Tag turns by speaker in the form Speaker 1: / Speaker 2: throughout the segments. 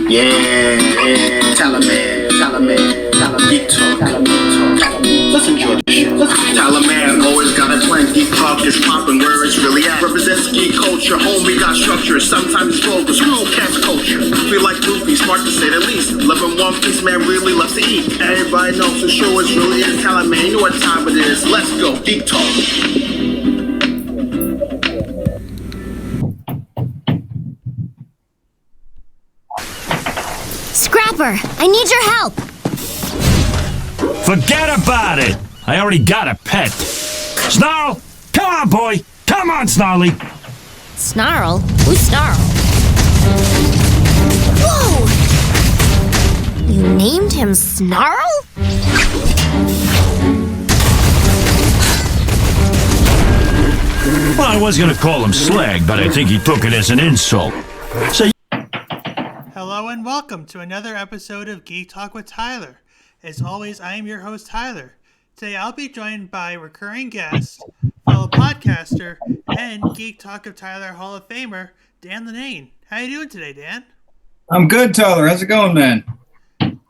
Speaker 1: Yeah, Talaman, Geek Talk. Let's enjoy the show. Talaman always got a plan. Geek Talk is popping where it's really at. Represents geek culture, homie got structure. Sometimes it's vulgar, screw cats culture. Feel like Luffy, smart to say the least. Loving One Piece, man, really loves to eat. Everybody knows the show is really is Talaman. You know what time it is. Let's go, Geek Talk.
Speaker 2: Scrapper, I need your help.
Speaker 3: Forget about it. I already got a pet. Snarl, come on, boy. Come on, Snarly.
Speaker 2: Snarl? Who's Snarl? Whoa! You named him Snarl?
Speaker 3: Well, I was gonna call him Slag, but I think he took it as an insult. So.
Speaker 4: Hello and welcome to another episode of Geek Talk with Tyler. As always, I am your host, Tyler. Today I'll be joined by recurring guest, fellow podcaster, and Geek Talk of Tyler Hall of Famer, Dan Lenane. How you doing today, Dan?
Speaker 5: I'm good, Tyler. How's it going, man?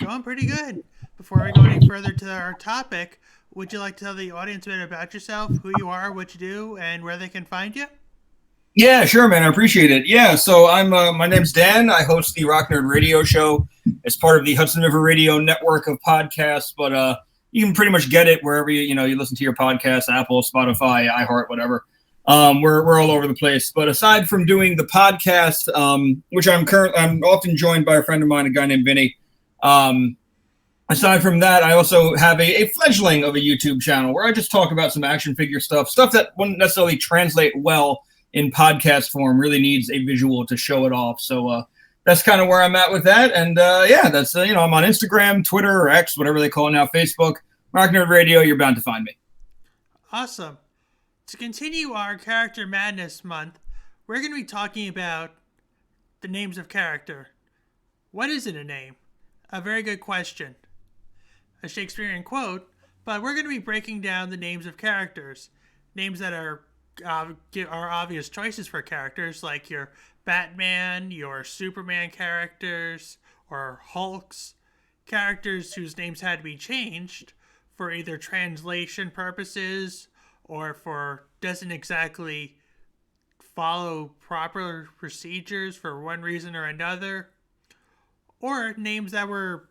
Speaker 4: Going pretty good. Before we go any further to our topic, would you like to tell the audience a bit about yourself, who you are, what you do, and where they can find you?
Speaker 5: Yeah, sure, man. I appreciate it. Yeah, so my name's Dan. I host the Rock Nerd Radio Show as part of the Hudson River Radio network of podcasts, but you can pretty much get it wherever you listen to your podcasts, Apple, Spotify, iHeart, whatever. We're all over the place. But aside from doing the podcast, which I'm often joined by a friend of mine, a guy named Vinny. Aside from that, I also have a fledgling of a YouTube channel where I just talk about some action figure stuff that wouldn't necessarily translate well in podcast form, really needs a visual to show it off. So that's kind of where I'm at with that. And that's, I'm on Instagram, Twitter, or X, whatever they call it now, Facebook, Rock Nerd Radio. You're bound to find me.
Speaker 4: Awesome. To continue our Character Madness month, we're going to be talking about the names of character. What is in a name? A very good question. A Shakespearean quote, but we're going to be breaking down the names of characters. Names that are obvious choices for characters, like your Batman, your Superman characters, or Hulk's characters whose names had to be changed for either translation purposes or for doesn't exactly follow proper procedures for one reason or another, or names that were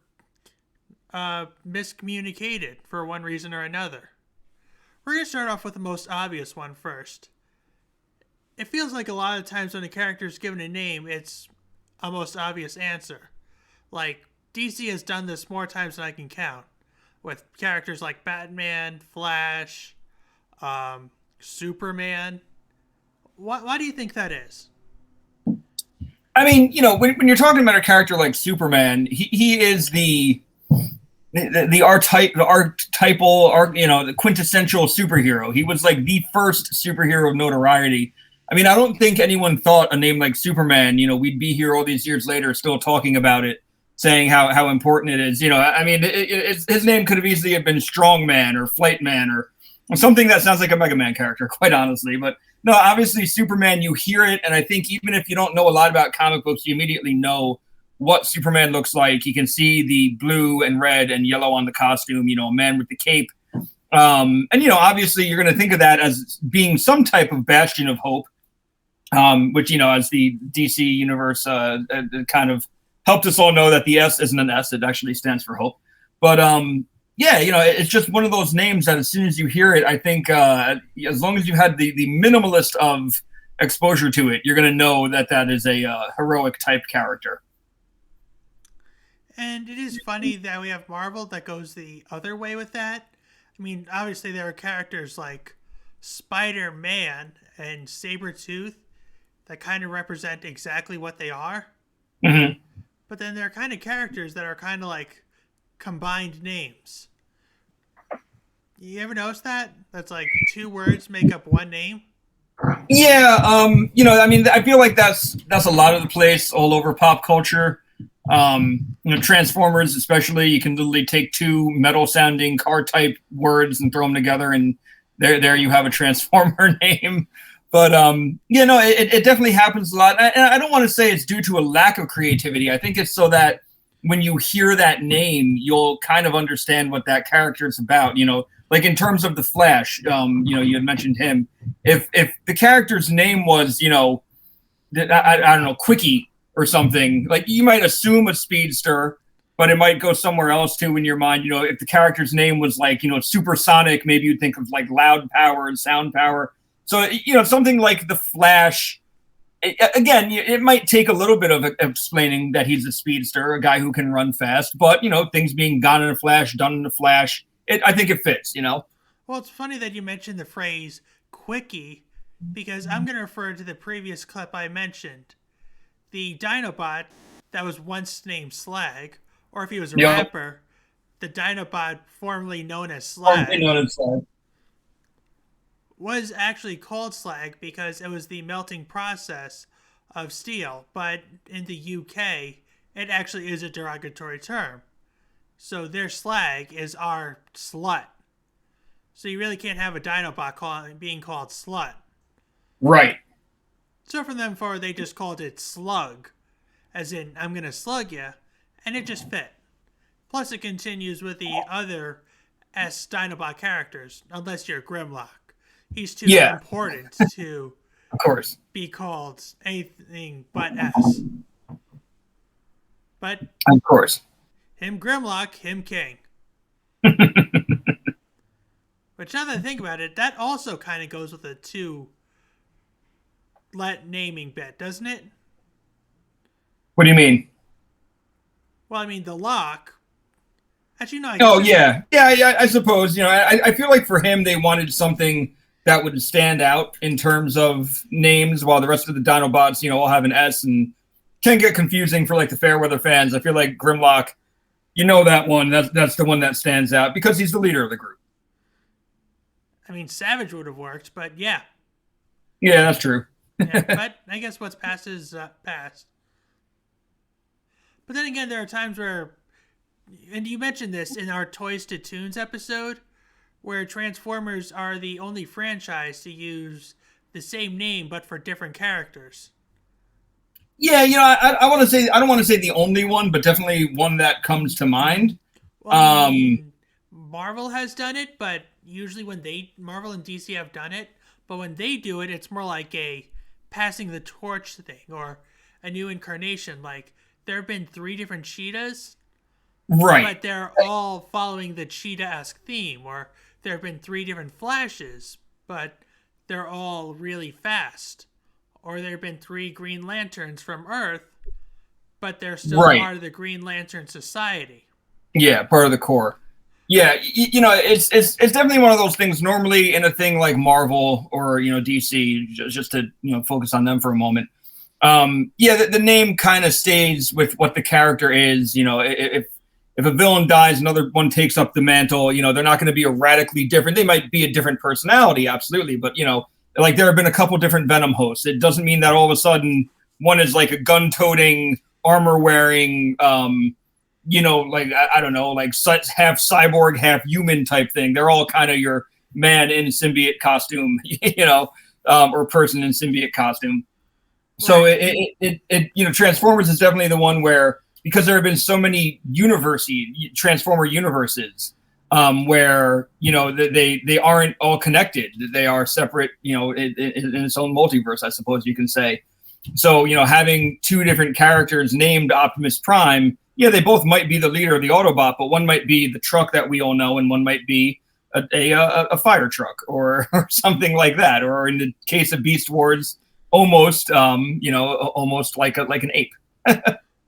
Speaker 4: miscommunicated for one reason or another. We're going to start off with the most obvious one first. It feels like a lot of times when a character is given a name, it's a most obvious answer. Like, DC has done this more times than I can count, with characters like Batman, Flash, Superman. Why do you think that is?
Speaker 5: I mean, when you're talking about a character like Superman, he is the archetypal, the quintessential superhero. He was like the first superhero of notoriety. I mean, I don't think anyone thought a name like Superman, we'd be here all these years later still talking about it, saying how important it is. I mean, his name could have easily have been Strongman or Flightman or something that sounds like a Mega Man character, quite honestly. But no, obviously Superman, you hear it, and I think even if you don't know a lot about comic books, you immediately know what Superman looks like. You can see the blue and red and yellow on the costume, a man with the cape. Obviously you're going to think of that as being some type of bastion of hope, which, as the DC universe kind of helped us all know that the S isn't an S, it actually stands for hope. But it's just one of those names that as soon as you hear it, I think as long as you had the minimalist of exposure to it, you're going to know that is a heroic type character.
Speaker 4: And it is funny that we have Marvel that goes the other way with that. I mean, obviously there are characters like Spider-Man and Sabretooth that kind of represent exactly what they are.
Speaker 5: Mm-hmm.
Speaker 4: But then there are kind of characters that are kind of like combined names. You ever notice that? That's like two words make up one name?
Speaker 5: Yeah, I feel like that's a lot of the place all over pop culture. Transformers especially, you can literally take two metal sounding car type words and throw them together and there you have a Transformer name. But it definitely happens a lot. And I don't want to say it's due to a lack of creativity. I think it's so that when you hear that name, you'll kind of understand what that character is about. Like in terms of the Flash, you had mentioned him. If the character's name was, I don't know, Quickie or something, like you might assume a speedster, but it might go somewhere else too in your mind. If the character's name was like, supersonic, maybe you'd think of like loud power and sound power. So, something like the Flash, again, it might take a little bit of explaining that he's a speedster, a guy who can run fast, but, things being gone in a flash, done in a flash, I think it fits,
Speaker 4: Well, it's funny that you mentioned the phrase Quickie, because I'm going to refer to the previous clip I mentioned. The Dinobot that was once named Slag, or if he was a rapper, the Dinobot formerly known as Slag. Was actually called slag because it was the melting process of steel, but in the UK, it actually is a derogatory term. So their slag is our slut. So you really can't have a Dinobot being called slut.
Speaker 5: Right.
Speaker 4: So from then forward, they just called it slug, as in, I'm going to slug you, and it just fit. Plus it continues with the other S Dinobot characters, unless you're Grimlock. He's too important to,
Speaker 5: of course,
Speaker 4: be called anything but S. But
Speaker 5: of course,
Speaker 4: him Grimlock, him King. But now that I think about it, that also kind of goes with a two-let naming bit, doesn't it?
Speaker 5: What do you mean?
Speaker 4: Well, I mean the lock. Actually, no.
Speaker 5: Yeah. I suppose I feel like for him they wanted something that would stand out in terms of names, while the rest of the Dinobots, all have an S and can get confusing for like the Fairweather fans. I feel like Grimlock, that one, that's the one that stands out because he's the leader of the group.
Speaker 4: I mean, Savage would have worked, but yeah.
Speaker 5: Yeah, that's true.
Speaker 4: Yeah, but I guess what's past is past. But then again, there are times where, and you mentioned this in our Toys to Toons episode, where Transformers are the only franchise to use the same name but for different characters.
Speaker 5: Yeah, I want to say, I don't want to say the only one, but definitely one that comes to mind.
Speaker 4: Well, I mean, Marvel has done it, but usually when Marvel and DC have done it, but when they do it, it's more like a passing the torch thing or a new incarnation. Like, there have been 3 different Cheetahs,
Speaker 5: right?
Speaker 4: But they're all following the Cheetah-esque theme, or there have been 3 different Flashes, but they're all really fast. Or there have been 3 Green Lanterns from Earth, but they're still part of the Green Lantern Society.
Speaker 5: Yeah, part of the core. Yeah, it's definitely one of those things. Normally in a thing like Marvel or DC, just to focus on them for a moment. The name kind of stays with what the character is. If a villain dies, another one takes up the mantle. They're not going to be a radically different. They might be a different personality, absolutely, but like there have been a couple different Venom hosts. It doesn't mean that all of a sudden one is like a gun-toting, armor-wearing, like I don't know, like half cyborg, half human type thing. They're all kind of your man in symbiote costume, or person in symbiote costume. So it Transformers is definitely the one where, because there have been so many Transformer universes, where they aren't all connected. They are separate, in its own multiverse, I suppose you can say. So having 2 different characters named Optimus Prime, they both might be the leader of the Autobot, but one might be the truck that we all know, and one might be a fire truck or something like that. Or in the case of Beast Wars, almost almost like an ape.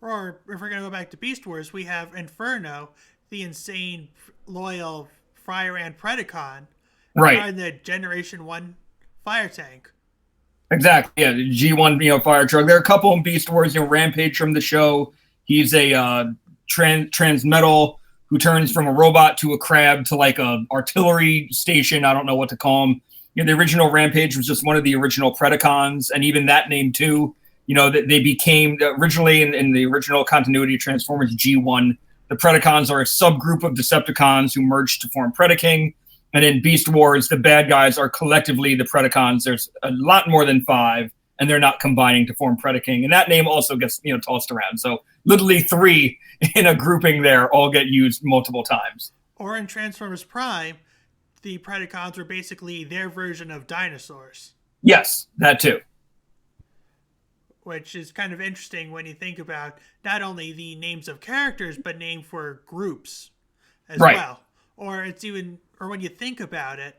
Speaker 4: Or if we're going to go back to Beast Wars, we have Inferno, the insane, loyal Fire Ant Predacon,
Speaker 5: right?
Speaker 4: And the Generation 1 fire tank.
Speaker 5: Exactly. Yeah, the G1, fire truck. There are a couple in Beast Wars. Rampage from the show. He's a transmetal who turns from a robot to a crab to like a artillery station. I don't know what to call him. The original Rampage was just one of the original Predacons, and even that name too. That they became originally in the original continuity of Transformers G1. The Predacons are a subgroup of Decepticons who merged to form Predaking, And in Beast Wars, the bad guys are collectively the Predacons. There's a lot more than 5, and they're not combining to form Predaking. And that name also gets tossed around. So literally 3 in a grouping there all get used multiple times.
Speaker 4: Or in Transformers Prime, the Predacons were basically their version of dinosaurs.
Speaker 5: Yes, that too.
Speaker 4: Which is kind of interesting when you think about not only the names of characters, but name for groups as well. Or when you think about it,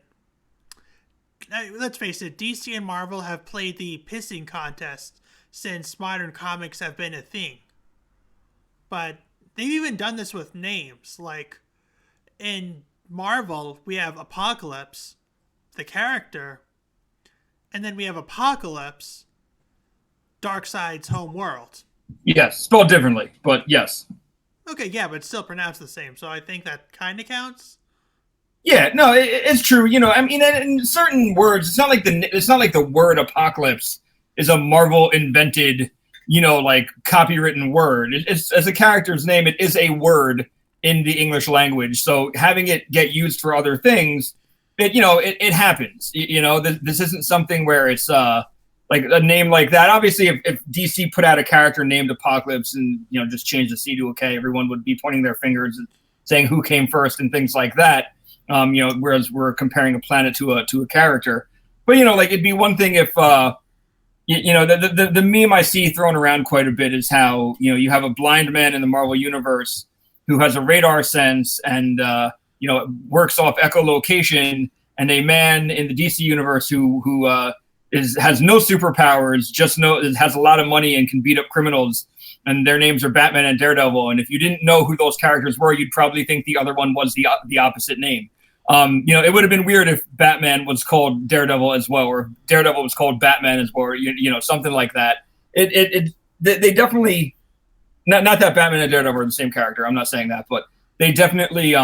Speaker 4: let's face it, DC and Marvel have played the pissing contest since modern comics have been a thing. But they've even done this with names. Like in Marvel, we have Apocalypse, the character, and then we have Apocalypse, Darkseid's home world.
Speaker 5: Yes, spelled differently, but yes.
Speaker 4: Okay, yeah, but still pronounced the same, so I think that kind of counts.
Speaker 5: Yeah, no, it's true. I mean, in certain words, it's not like the word apocalypse is a Marvel invented, like copywritten word. It's as a character's name, it is a word in the English language. So having it get used for other things, it happens. This isn't something where it's like a name like that. Obviously, if DC put out a character named Apocalypse and just changed the C to a K, everyone would be pointing their fingers and saying who came first and things like that. Whereas we're comparing a planet to a character. But like it'd be one thing if the meme I see thrown around quite a bit is how you have a blind man in the Marvel universe who has a radar sense and works off echolocation, and a man in the DC universe who has no superpowers, has a lot of money and can beat up criminals, and their names are Batman and Daredevil. And if you didn't know who those characters were, you'd probably think the other one was the opposite name. It would have been weird if Batman was called Daredevil as well, or Daredevil was called Batman as well, or something like that. They definitely not that Batman and Daredevil are the same character. I'm not saying that, but they definitely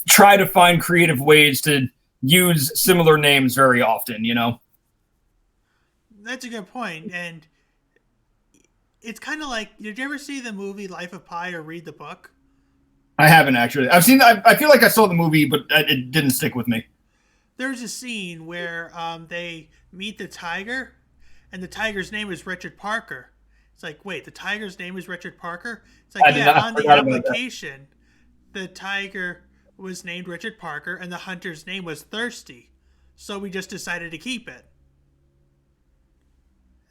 Speaker 5: try to find creative ways to use similar names very often.
Speaker 4: That's a good point, and it's kind of like, did you ever see the movie Life of Pi or read the book?
Speaker 5: I haven't actually. I've seen. I feel like I saw the movie, but it didn't stick with me.
Speaker 4: There's a scene where they meet the tiger, and the tiger's name is Richard Parker. It's like, wait, the tiger's name is Richard Parker? It's like, yeah, on the application, the tiger was named Richard Parker, and the hunter's name was Thirsty. So we just decided to keep it.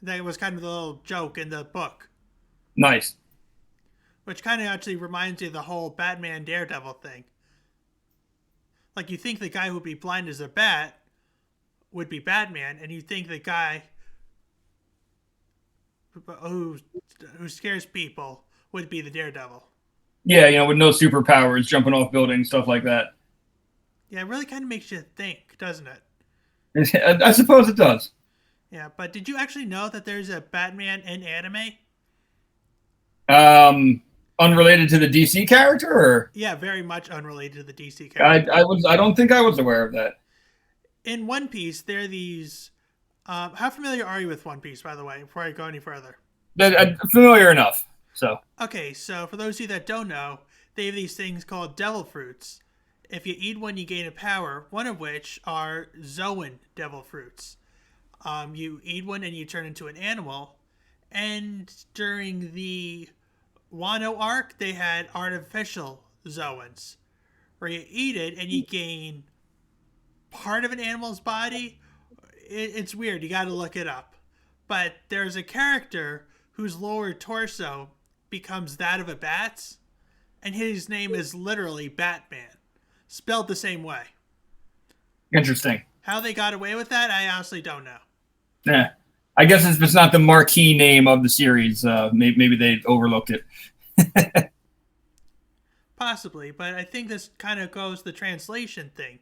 Speaker 4: That was kind of the little joke in the book.
Speaker 5: Nice.
Speaker 4: Which kind of actually reminds you of the whole Batman Daredevil thing. Like, you think the guy who would be blind as a bat would be Batman, and you think the guy who scares people would be the Daredevil.
Speaker 5: Yeah, with no superpowers, jumping off buildings, stuff like that.
Speaker 4: Yeah, it really kind of makes you think, doesn't it?
Speaker 5: I suppose it does.
Speaker 4: Yeah, but did you actually know that there's a Batman in anime?
Speaker 5: Unrelated to the DC character, or?
Speaker 4: Yeah, very much unrelated to the DC character.
Speaker 5: I don't think I was aware of that.
Speaker 4: In One Piece, there are these. How familiar are you with One Piece, by the way? Before I go any further.
Speaker 5: Familiar enough. So.
Speaker 4: Okay, so for those of you that don't know, they have these things called devil fruits. If you eat one, you gain a power. One of which are Zoan devil fruits. You eat one and you turn into an animal. And during the Wano arc, they had artificial Zoans, where you eat it and you gain part of an animal's body. It's weird. You got to look it up. But there's a character whose lower torso becomes that of a bat's, and his name is literally Batman, spelled the same way.
Speaker 5: Interesting.
Speaker 4: How they got away with that, I honestly don't know.
Speaker 5: Yeah. I guess it's not the marquee name of the series. Maybe they overlooked it.
Speaker 4: Possibly, but I think this kind of goes the translation thing.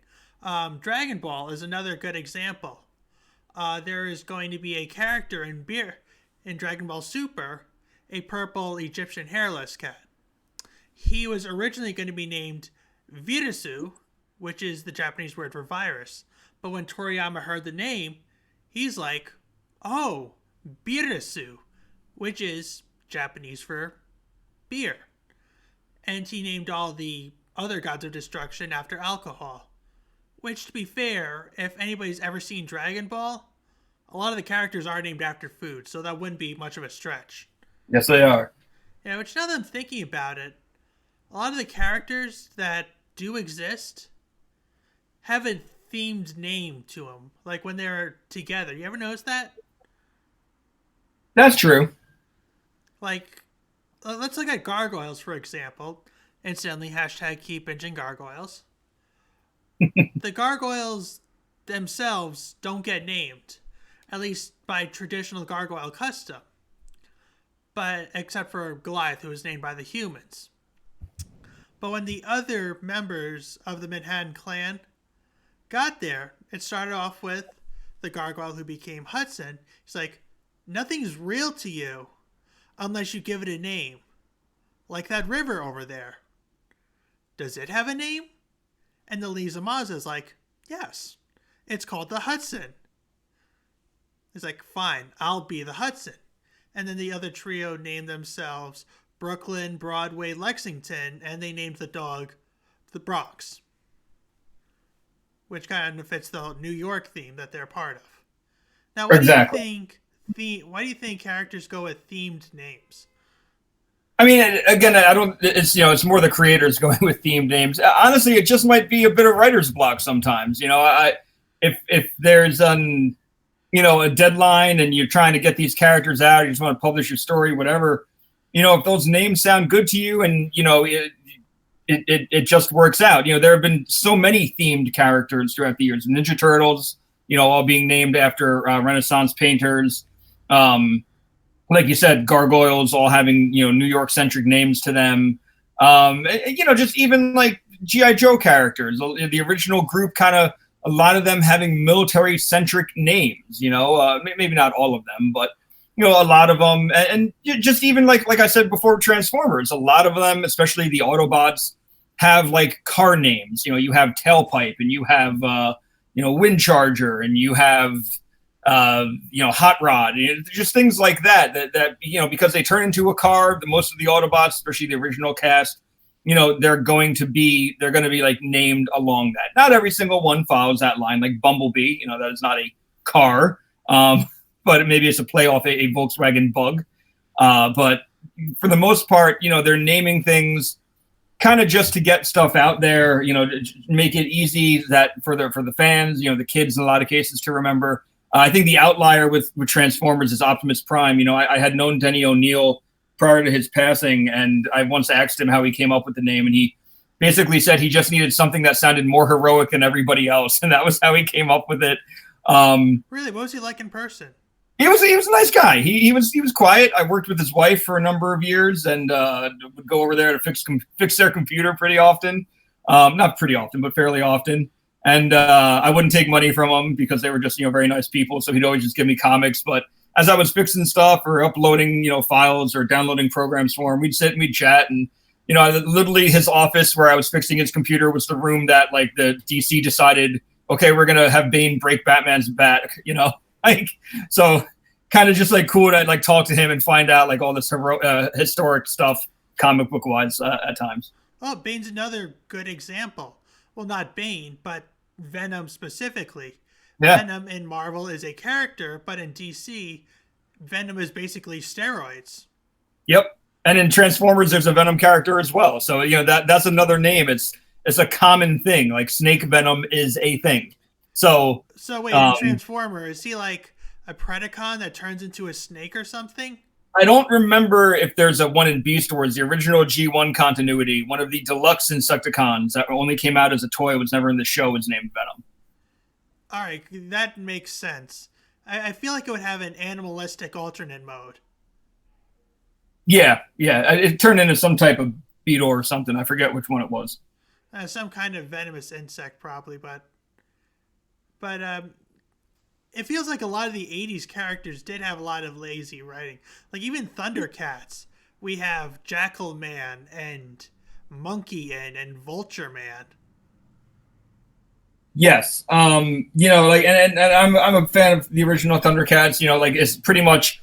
Speaker 4: Dragon Ball is another good example. There is going to be a character in Dragon Ball Super, a purple Egyptian hairless cat. He was originally going to be named Virisu, which is the Japanese word for virus. But when Toriyama heard the name, he's like, oh, Birisu, which is Japanese for beer. And he named all the other gods of destruction after alcohol. Which, to be fair, if anybody's ever seen Dragon Ball, a lot of the characters are named after food, so that wouldn't be much of a stretch.
Speaker 5: Yes, they are.
Speaker 4: Yeah, which now that I'm thinking about it, a lot of the characters that do exist have a themed name to them, like when they're together. You ever notice that?
Speaker 5: That's true.
Speaker 4: Like, let's look at gargoyles, for example. Instantly, hashtag keep binging gargoyles. The gargoyles themselves don't get named, at least by traditional gargoyle custom. But except for Goliath, who was named by the humans. But when the other members of the Manhattan clan got there, it started off with the gargoyle who became Hudson. He's like, nothing's real to you unless you give it a name. Like that river over there. Does it have a name? And the Lee Zamaza is like, yes, it's called the Hudson. He's like, fine, I'll be the Hudson. And then the other trio named themselves Brooklyn, Broadway, Lexington, and they named the dog the Bronx. Which kind of fits the New York theme that they're part of. Now, what
Speaker 5: Exactly.
Speaker 4: why do you think characters go with themed names?
Speaker 5: I mean, again, I don't. It's it's more the creators going with themed names. Honestly, it just might be a bit of writer's block sometimes. If there's a deadline and you're trying to get these characters out, you just want to publish your story, whatever. If those names sound good to you, and it just works out. There have been so many themed characters throughout the years. Ninja Turtles, all being named after Renaissance painters. Like you said, gargoyles all having, New York centric names to them. Just even like G.I. Joe characters, the original group kind of, a lot of them having military centric names, maybe not all of them, but, a lot of them. And just even like I said before, Transformers, a lot of them, especially the Autobots, have like car names. You have Tailpipe, and you have, Wind Charger, and you have, Hot Rod, just things like that, because they turn into a car, most of the Autobots, especially the original cast, they're going to be like named along that. Not every single one follows that line, like Bumblebee, that is not a car, but maybe it's a play off a Volkswagen Bug. But for the most part, they're naming things kind of just to get stuff out there, to make it easy that for the fans, the kids in a lot of cases to remember. I think the outlier with Transformers is Optimus Prime. I had known Denny O'Neil prior to his passing, and I once asked him how he came up with the name, and he basically said he just needed something that sounded more heroic than everybody else, and that was how he came up with it.
Speaker 4: Really, what was he like in person?
Speaker 5: He was a nice guy. He was quiet. I worked with his wife for a number of years, and would go over there to fix their computer pretty often. Not pretty often, but fairly often. And I wouldn't take money from him because they were just, very nice people. So he'd always just give me comics. But as I was fixing stuff or uploading, files or downloading programs for him, we'd sit and we'd chat. And, literally his office where I was fixing his computer was the room that like the DC decided, okay, we're going to have Bane break Batman's bat, so kind of just like cool to like talk to him and find out like all this historic stuff, comic book wise at times.
Speaker 4: Oh, Bane's another good example. Well, not Bane, but Venom specifically. Yeah. Venom in Marvel is a character, but in DC, Venom is basically steroids.
Speaker 5: Yep. And in Transformers, there's a Venom character as well. So, that's another name. It's a common thing. Like Snake Venom is a thing. So
Speaker 4: wait, in Transformer, is he like a Predacon that turns into a snake or something?
Speaker 5: I don't remember if there's a one in Beast Wars, the original G1 continuity. One of the deluxe Insecticons that only came out as a toy, was never in the show, was named Venom.
Speaker 4: All right, that makes sense. I feel like it would have an animalistic alternate mode.
Speaker 5: Yeah. It turned into some type of beetle or something. I forget which one it was.
Speaker 4: Some kind of venomous insect, probably, but it feels like a lot of the 80s characters did have a lot of lazy writing. Like even Thundercats, we have Jackal Man and Monkey and Vulture Man.
Speaker 5: Yes. And I'm a fan of the original Thundercats, it's pretty much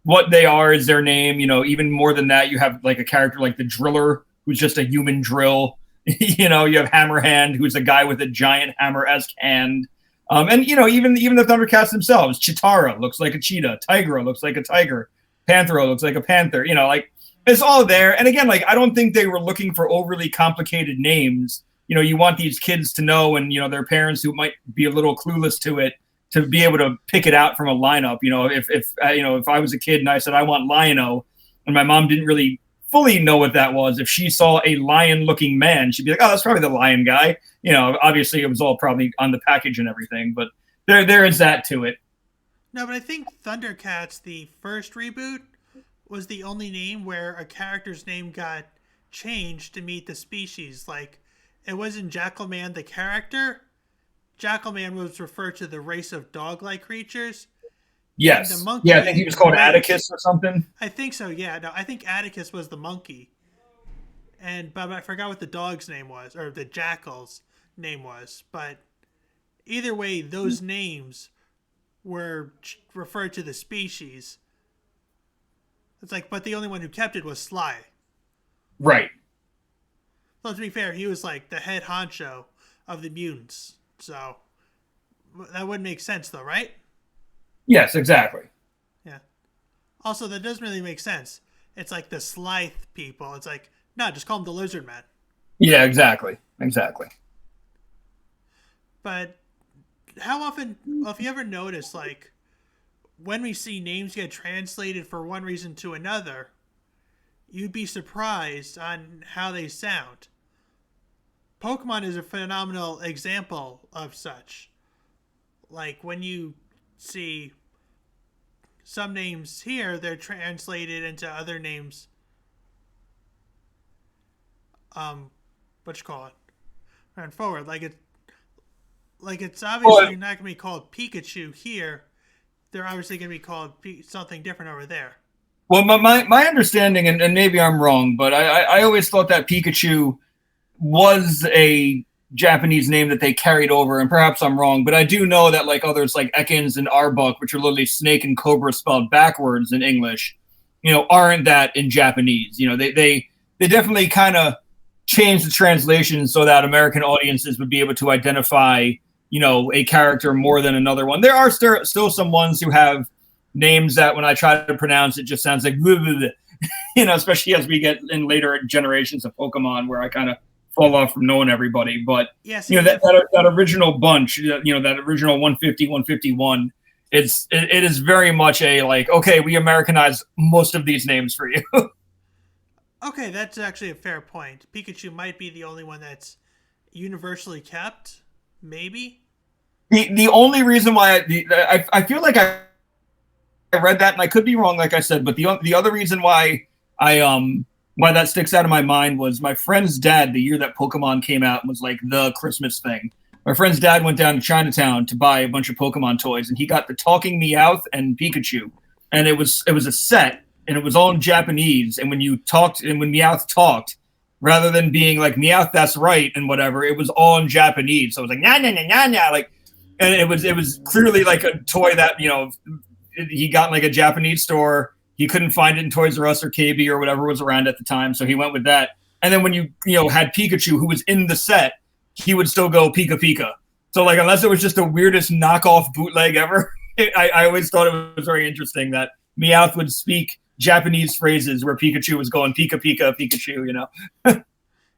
Speaker 5: what they are is their name. Even more than that, you have like a character like the Driller, who's just a human drill. You know, you have Hammerhand, who's a guy with a giant hammer-esque hand. And, you know, even the Thundercats themselves, Chitara looks like a cheetah. Tigra looks like a tiger. Panthro looks like a panther. You know, like, it's all there. And again, like, I don't think they were looking for overly complicated names. You know, you want these kids to know, and, you know, their parents who might be a little clueless to it, to be able to pick it out from a lineup. You know, if I was a kid and I said, I want Lion-O, and my mom didn't really fully know what that was, if she saw a lion-looking man, she'd be like, oh, that's probably the lion guy. You know, obviously it was all probably on the package and everything, but there is that to it.
Speaker 4: No, but I think Thundercats, the first reboot, was the only name where a character's name got changed to meet the species. Like, it wasn't Jackalman the character. Jackalman was referred to the race of dog-like creatures.
Speaker 5: Yes.
Speaker 4: The monkey,
Speaker 5: yeah, I think he was called Atticus or something.
Speaker 4: I think so, yeah. No, I think Atticus was the monkey. But I forgot what the dog's name was, or the jackal's name was. But either way, those names were referred to the species. It's like, but the only one who kept it was Sly.
Speaker 5: Right.
Speaker 4: So to be fair, he was like the head honcho of the mutants. So that wouldn't make sense, though, right?
Speaker 5: Yes, exactly.
Speaker 4: Yeah. Also, that doesn't really make sense. It's like the Slythe people. It's like, no, just call them the Lizard Men.
Speaker 5: Yeah, exactly. Exactly.
Speaker 4: But how often, well, if you ever notice, like, when we see names get translated for one reason to another, you'd be surprised on how they sound. Pokemon is a phenomenal example of such. Like, when you see some names here, they're translated into other names. What you call it? Run forward. Like it's obviously not gonna be called Pikachu here. They're obviously gonna be called something different over there.
Speaker 5: Well, my understanding, and maybe I'm wrong, but I always thought that Pikachu was a Japanese name that they carried over, and perhaps I'm wrong, but I do know that like others like Ekans and Arbok, which are literally snake and cobra spelled backwards in English, you know, aren't that in Japanese. You know, they definitely kind of changed the translation so that American audiences would be able to identify, you know, a character more than another one. There are still some ones who have names that when I try to pronounce it just sounds like blah, blah, blah. You know, especially as we get in later generations of Pokemon where I kind of fall off from knowing everybody. But
Speaker 4: yes,
Speaker 5: you know, that original bunch, you know, that original 150, 151, it is very much a like, okay, we Americanized most of these names for you.
Speaker 4: Okay, that's actually a fair point. Pikachu might be the only one that's universally kept, maybe.
Speaker 5: The only reason why I feel like I read that, and I could be wrong, like I said, but the other reason why why that sticks out of my mind was my friend's dad, the year that Pokemon came out, was like the Christmas thing. My friend's dad went down to Chinatown to buy a bunch of Pokemon toys, and he got the Talking Meowth and Pikachu, and it was a set, and it was all in Japanese. And when you talked, and when Meowth talked, rather than being like Meowth, that's right, and whatever, it was all in Japanese. So it was like nah nah nah nah nah, like, and it was clearly like a toy that, you know, he got in like a Japanese store. He couldn't find it in Toys R Us or KB or whatever was around at the time, so he went with that. And then when you had Pikachu, who was in the set, he would still go Pika Pika. So like, unless it was just the weirdest knockoff bootleg ever, I always thought it was very interesting that Meowth would speak Japanese phrases where Pikachu was going Pika Pika Pikachu. You know.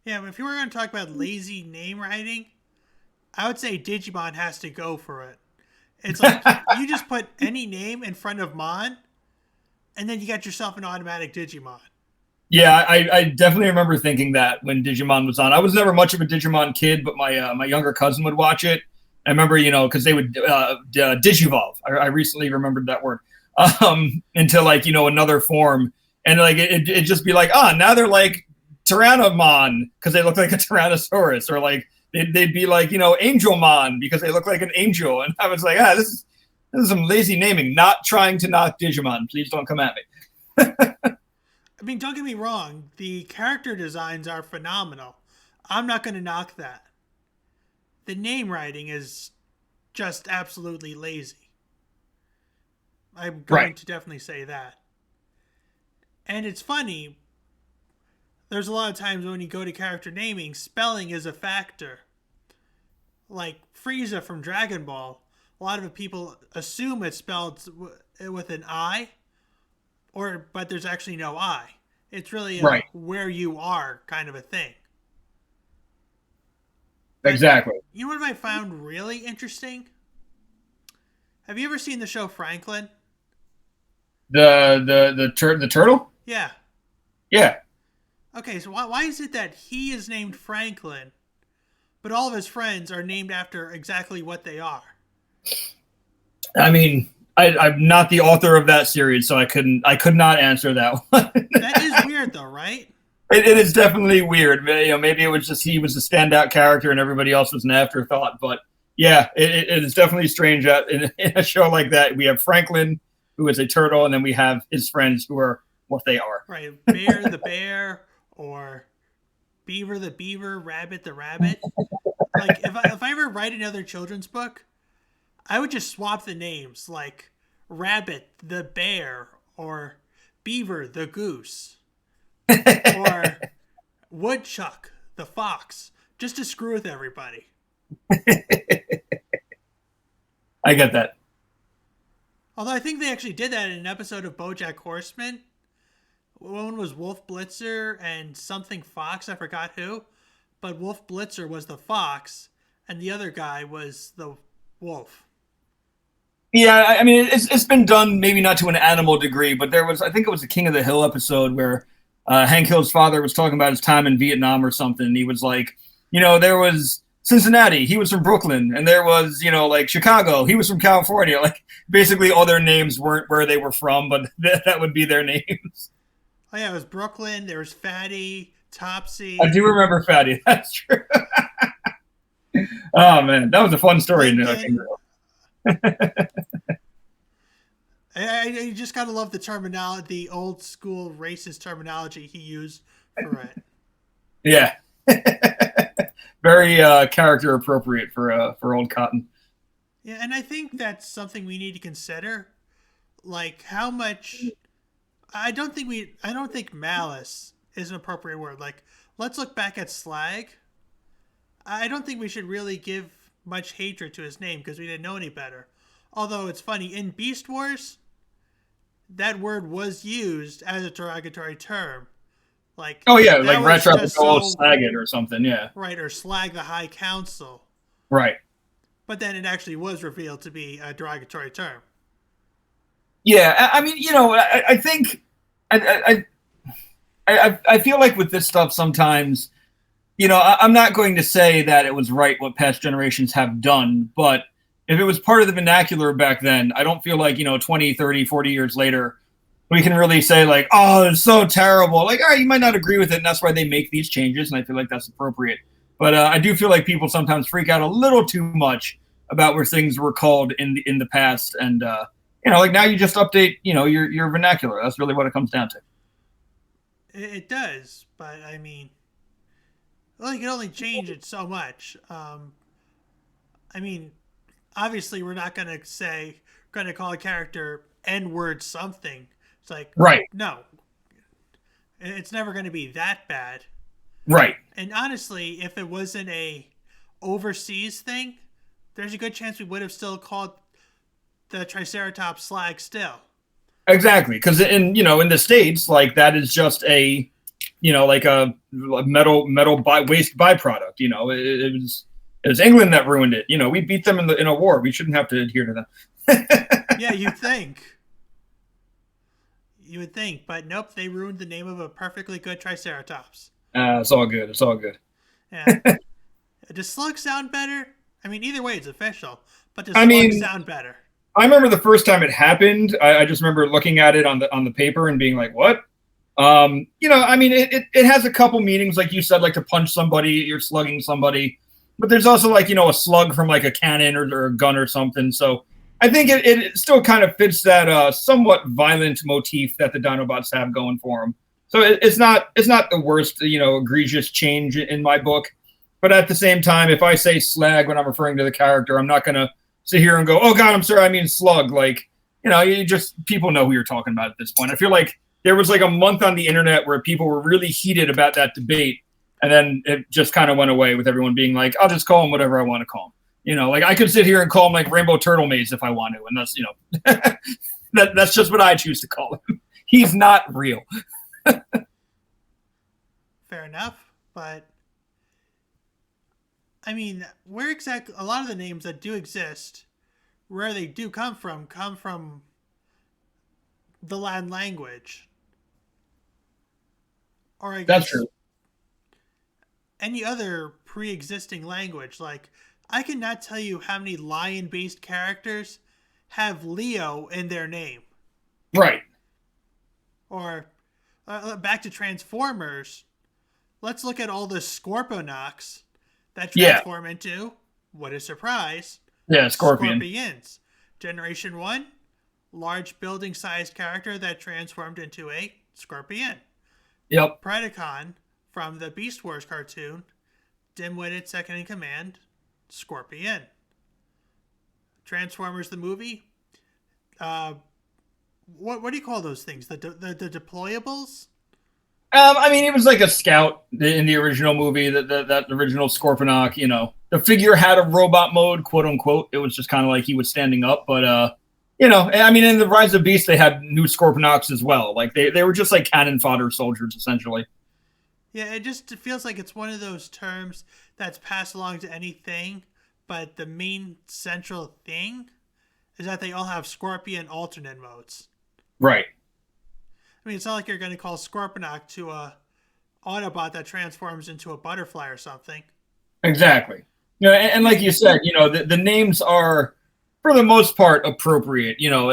Speaker 4: Yeah, but if you were going to talk about lazy name writing, I would say Digimon has to go for it. It's like you just put any name in front of Mon, and then you got yourself an automatic Digimon.
Speaker 5: Yeah, I definitely remember thinking that when Digimon was on. I was never much of a Digimon kid, but my younger cousin would watch it. I remember, you know, because they would Digivolve. I recently remembered that word. Into like, you know, another form. And like it'd just be like, now they're like Tyrannomon because they look like a Tyrannosaurus, or like they'd be like, you know, Angelmon because they look like an angel. And I was like, this is some lazy naming. Not trying to knock Digimon. Please don't come at me.
Speaker 4: I mean, don't get me wrong. The character designs are phenomenal. I'm not going to knock that. The name writing is just absolutely lazy. I'm going to definitely say that. And it's funny. there's a lot of times when you go to character naming, spelling is a factor. Like Frieza from Dragon Ball, a lot of people assume it's spelled with an I, but there's actually no I. It's really
Speaker 5: Right.
Speaker 4: where you are kind of a thing.
Speaker 5: Exactly.
Speaker 4: You know what I found really interesting? Have you ever seen the show Franklin?
Speaker 5: The turtle?
Speaker 4: Yeah.
Speaker 5: Yeah.
Speaker 4: Okay, so why is it that he is named Franklin, but all of his friends are named after exactly what they are?
Speaker 5: I mean, I'm not the author of that series, so I could not answer that one.
Speaker 4: That is weird, though, right?
Speaker 5: It is definitely weird. You know, maybe it was just he was a standout character and everybody else was an afterthought. But yeah, it is definitely strange that in a show like that we have Franklin, who is a turtle, and then we have his friends who are what they are.
Speaker 4: Right, Bear the bear, or Beaver the beaver, Rabbit the rabbit. Like if I ever write another children's book, I would just swap the names, like Rabbit the bear, or Beaver the goose, or Woodchuck the fox, just to screw with everybody.
Speaker 5: I get that.
Speaker 4: Although I think they actually did that in an episode of BoJack Horseman. One was Wolf Blitzer and something Fox, I forgot who. But Wolf Blitzer was the fox, and the other guy was the wolf.
Speaker 5: Yeah, I mean, it's been done, maybe not to an animal degree, but I think it was the King of the Hill episode where Hank Hill's father was talking about his time in Vietnam or something. And he was like, you know, there was Cincinnati, he was from Brooklyn, and there was, you know, like Chicago, he was from California. Like, basically all their names weren't where they were from, but that would be their names.
Speaker 4: Oh yeah, it was Brooklyn, there was Fatty, Topsy.
Speaker 5: I do remember Fatty, that's true. Oh, man, that was a fun story.
Speaker 4: I just gotta love the terminology, the old school racist terminology he used for it.
Speaker 5: Yeah. Very character appropriate for old Cotton.
Speaker 4: Yeah, and I think that's something we need to consider. Like how much I don't think malice is an appropriate word. Like, let's look back at Slag. I don't think we should really give much hatred to his name because we didn't know any better. Although it's funny, in Beast Wars, that word was used as a derogatory term. Like,
Speaker 5: oh yeah,
Speaker 4: that
Speaker 5: like
Speaker 4: was
Speaker 5: Rat Trap
Speaker 4: just
Speaker 5: would slag it or something, yeah.
Speaker 4: Right, or slag the High Council.
Speaker 5: Right.
Speaker 4: But then it actually was revealed to be a derogatory term.
Speaker 5: Yeah, I mean, you know, I think I feel like with this stuff sometimes, you know, I'm not going to say that it was right what past generations have done, but if it was part of the vernacular back then, I don't feel like, you know, 20, 30, 40 years later, we can really say like, oh, it's so terrible. Like, all right, you might not agree with it, and that's why they make these changes, and I feel like that's appropriate. But I do feel like people sometimes freak out a little too much about where things were called in the past, and you know, like now you just update, you know, your vernacular. That's really what it comes down to.
Speaker 4: It does, but I mean, well, you can only change it so much. I mean, obviously, we're not going to call a character N-word something. It's like,
Speaker 5: right.
Speaker 4: No, it's never going to be that bad.
Speaker 5: Right.
Speaker 4: And honestly, if it wasn't a overseas thing, there's a good chance we would have still called the Triceratops slag still. Exactly,
Speaker 5: because in the States, like that is just a, you know, like a metal waste byproduct. You know, it was England that ruined it. You know, we beat them in a war. We shouldn't have to adhere to them.
Speaker 4: Yeah, you would think, but nope, they ruined the name of a perfectly good Triceratops.
Speaker 5: It's all good. It's all good.
Speaker 4: Yeah. Does slug sound better? I mean, either way, it's official. But does slug sound better?
Speaker 5: I remember the first time it happened. I just remember looking at it on the paper and being like, "What?" You know, I mean, it has a couple meanings, like you said, like to punch somebody, you're slugging somebody. But there's also like, you know, a slug from like a cannon or a gun or something. So I think it still kind of fits that somewhat violent motif that the Dinobots have going for them. So it's not the worst, you know, egregious change in my book. But at the same time, if I say slag when I'm referring to the character, I'm not going to sit here and go, oh, God, I'm sorry, I mean slug. Like, you know, people know who you're talking about at this point. I feel like there was like a month on the internet where people were really heated about that debate, and then it just kind of went away with everyone being like, I'll just call him whatever I want to call him. You know, like I could sit here and call him like Rainbow Turtle Maze if I want to, and that's, you know, that's just what I choose to call him. He's not real.
Speaker 4: Fair enough, but I mean, where exactly a lot of the names that do exist, where they do come from the Latin language, or I guess
Speaker 5: That's true.
Speaker 4: any other pre-existing language. Like, I cannot tell you how many lion-based characters have Leo in their name.
Speaker 5: Right.
Speaker 4: Or back to Transformers. Let's look at all the Scorponauts that transform into, what a surprise,
Speaker 5: Yeah, Scorpion.
Speaker 4: Scorpions. Generation 1, large building-sized character that transformed into a Scorpion.
Speaker 5: Yep.
Speaker 4: Predacon from the Beast Wars cartoon, dim-witted second in command, Scorpion. Transformers the movie, what do you call those things? The deployables?
Speaker 5: I mean, it was like a scout in the original movie, that original Scorponok, you know. The figure had a robot mode, quote unquote. It was just kind of like he was standing up. But, you know, I mean, in the Rise of Beast, they had new Scorponoks as well. Like, they were just like cannon fodder soldiers, essentially.
Speaker 4: Yeah, it just feels like it's one of those terms that's passed along to anything, but the main central thing is that they all have Scorpion alternate modes.
Speaker 5: Right.
Speaker 4: I mean, it's not like you're going to call Scorponok to a Autobot that transforms into a butterfly or something.
Speaker 5: Exactly. You know, and like you said, you know, the names are, for the most part, appropriate. You know,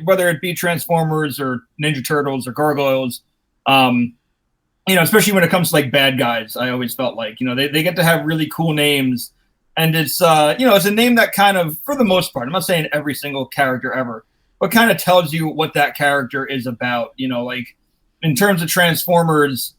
Speaker 5: whether it be Transformers or Ninja Turtles or Gargoyles, you know, especially when it comes to like bad guys, I always felt like, you know, they get to have really cool names, and it's you know, it's a name that kind of, for the most part, I'm not saying every single character ever, but kind of tells you what that character is about. You know, like in terms of Transformers,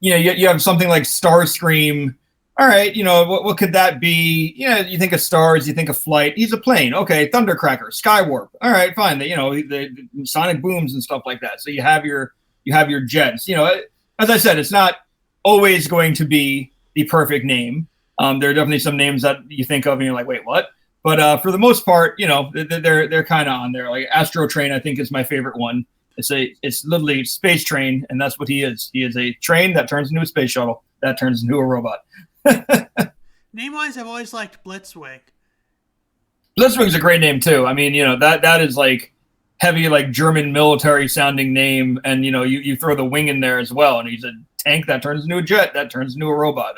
Speaker 5: you know, you have something like Starscream. All right, you know, what could that be? You know, you think of stars, you think of flight. He's a plane. Okay, Thundercracker, Skywarp. All right, fine. You know, the sonic booms and stuff like that. So you have your jets. You know, as I said, it's not always going to be the perfect name. There are definitely some names that you think of and you're like, wait, what? But for the most part, you know, they're kind of on there. Like Astro Train, I think, is my favorite one. It's literally Space Train, and that's what he is. He is a train that turns into a space shuttle that turns into a robot.
Speaker 4: Name-wise, I've always liked Blitzwing.
Speaker 5: Blitzwing's a great name too. I mean, you know, that is like heavy, like German military sounding name, and you know, you throw the wing in there as well, and he's a tank that turns into a jet that turns into a robot.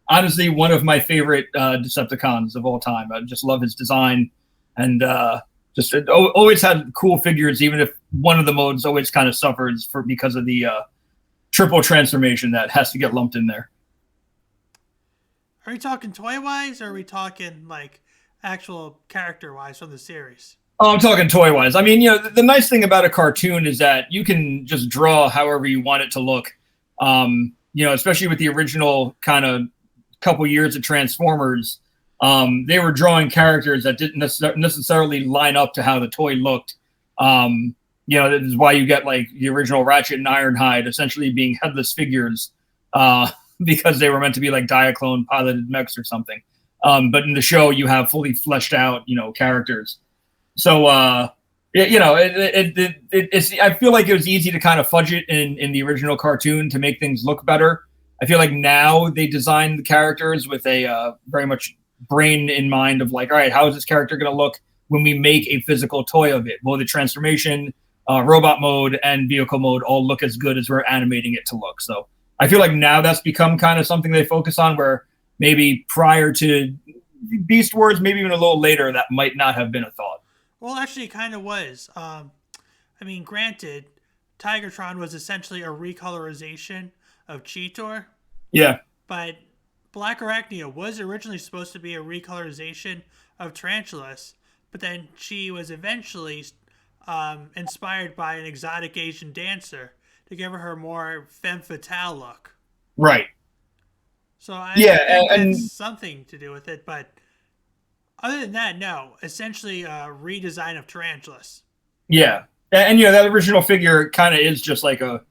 Speaker 5: Honestly, one of my favorite Decepticons of all time. I just love his design, and just always had cool figures, even if one of the modes always kind of suffers because of the triple transformation that has to get lumped in there.
Speaker 4: Are we talking toy-wise, or are we talking, like, actual character-wise from the series?
Speaker 5: Oh, I'm talking toy-wise. I mean, you know, the nice thing about a cartoon is that you can just draw however you want it to look. You know, especially with the original kind of couple years of Transformers, they were drawing characters that didn't necessarily line up to how the toy looked. You know, that is why you get, like, the original Ratchet and Ironhide essentially being headless figures, because they were meant to be like Diaclone piloted mechs or something. But in the show, you have fully fleshed out, you know, characters. So, you know, it's, I feel like it was easy to kind of fudge it in the original cartoon to make things look better. I feel like now they design the characters with a very much brain in mind of like, all right, how is this character going to look when we make a physical toy of it? Will the transformation, robot mode, and vehicle mode all look as good as we're animating it to look? So I feel like now that's become kind of something they focus on, where maybe prior to Beast Wars, maybe even a little later, that might not have been a thought.
Speaker 4: Well, actually, it kind of was. I mean, granted, Tigertron was essentially a recolorization of Cheetor.
Speaker 5: Yeah.
Speaker 4: But Black Arachnia was originally supposed to be a recolorization of Tarantulas, but then she was eventually inspired by an exotic Asian dancer to give her more femme fatale look.
Speaker 5: Right.
Speaker 4: So I
Speaker 5: think
Speaker 4: that's something to do with it, but other than that, no. Essentially a redesign of Tarantulas.
Speaker 5: Yeah. And you know, that original figure kind of is just like a.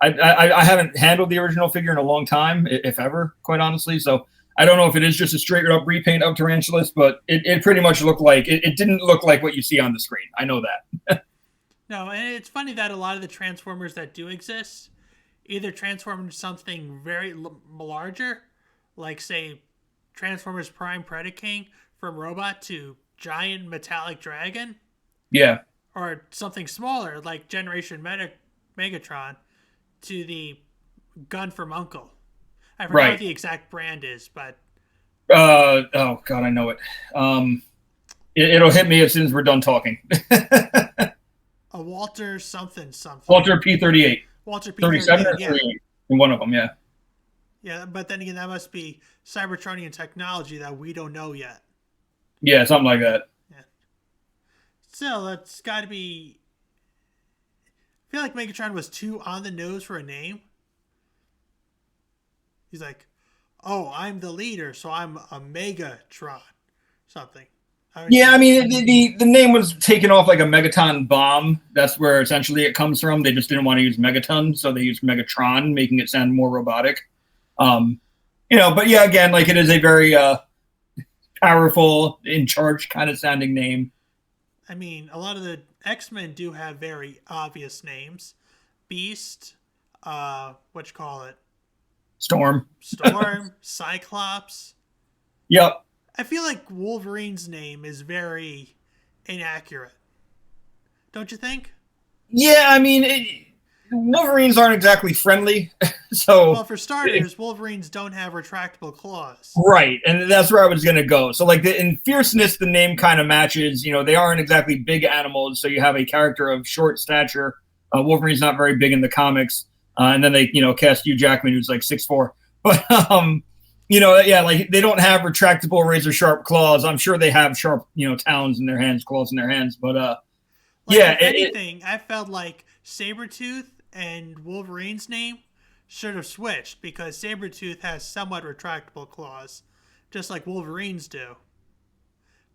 Speaker 5: I haven't handled the original figure in a long time, if ever, quite honestly. So I don't know if it is just a straight up repaint of Tarantulas, but it pretty much looked like it didn't look like what you see on the screen. I know that.
Speaker 4: No, and it's funny that a lot of the Transformers that do exist either transform into something very larger, like, say, Transformers Prime Predaking from robot to giant metallic dragon,
Speaker 5: Yeah.
Speaker 4: or something smaller, like Generation Megatron, to the gun from Uncle. I forgot
Speaker 5: Right.
Speaker 4: what the exact brand is, but
Speaker 5: Oh God, I know it. It'll hit me as soon as we're done talking.
Speaker 4: a Walter something.
Speaker 5: Walter P-38.
Speaker 4: Walter P.
Speaker 5: 37 or
Speaker 4: 38, yeah.
Speaker 5: 38? In one of them, yeah.
Speaker 4: Yeah, but then again, that must be Cybertronian technology that we don't know yet.
Speaker 5: Yeah, something like that.
Speaker 4: Still, that's got to be. I feel like Megatron was too on the nose for a name. He's like, "Oh, I'm the leader, so I'm a Megatron," something.
Speaker 5: Yeah, I mean, the name was taken off like a Megaton bomb. That's where essentially it comes from. They just didn't want to use Megaton, so they used Megatron, making it sound more robotic. You know, but yeah, again, like it is a very powerful, in charge kind of sounding name.
Speaker 4: I mean, a lot of the X-Men do have very obvious names. Beast, whatchamacallit?
Speaker 5: Storm.
Speaker 4: Storm, Cyclops.
Speaker 5: Yep.
Speaker 4: I feel like Wolverine's name is very inaccurate. Don't you think?
Speaker 5: Yeah, I mean, Wolverines aren't exactly friendly, so
Speaker 4: Well, for starters, Wolverines don't have retractable claws.
Speaker 5: right, and that's where I was gonna go. So, like, in fierceness, the name kind of matches. You know, they aren't exactly big animals, so you have a character of short stature. Wolverine's not very big in the comics, and then they, you know, cast Hugh Jackman, who's like 6'4". But you know, yeah, like they don't have retractable razor sharp claws. I'm sure they have sharp, you know, talons in their hands, claws in their hands. But
Speaker 4: Like,
Speaker 5: yeah,
Speaker 4: if anything, I felt like Sabretooth and Wolverine's name should have switched because Sabretooth has somewhat retractable claws, just like Wolverine's do.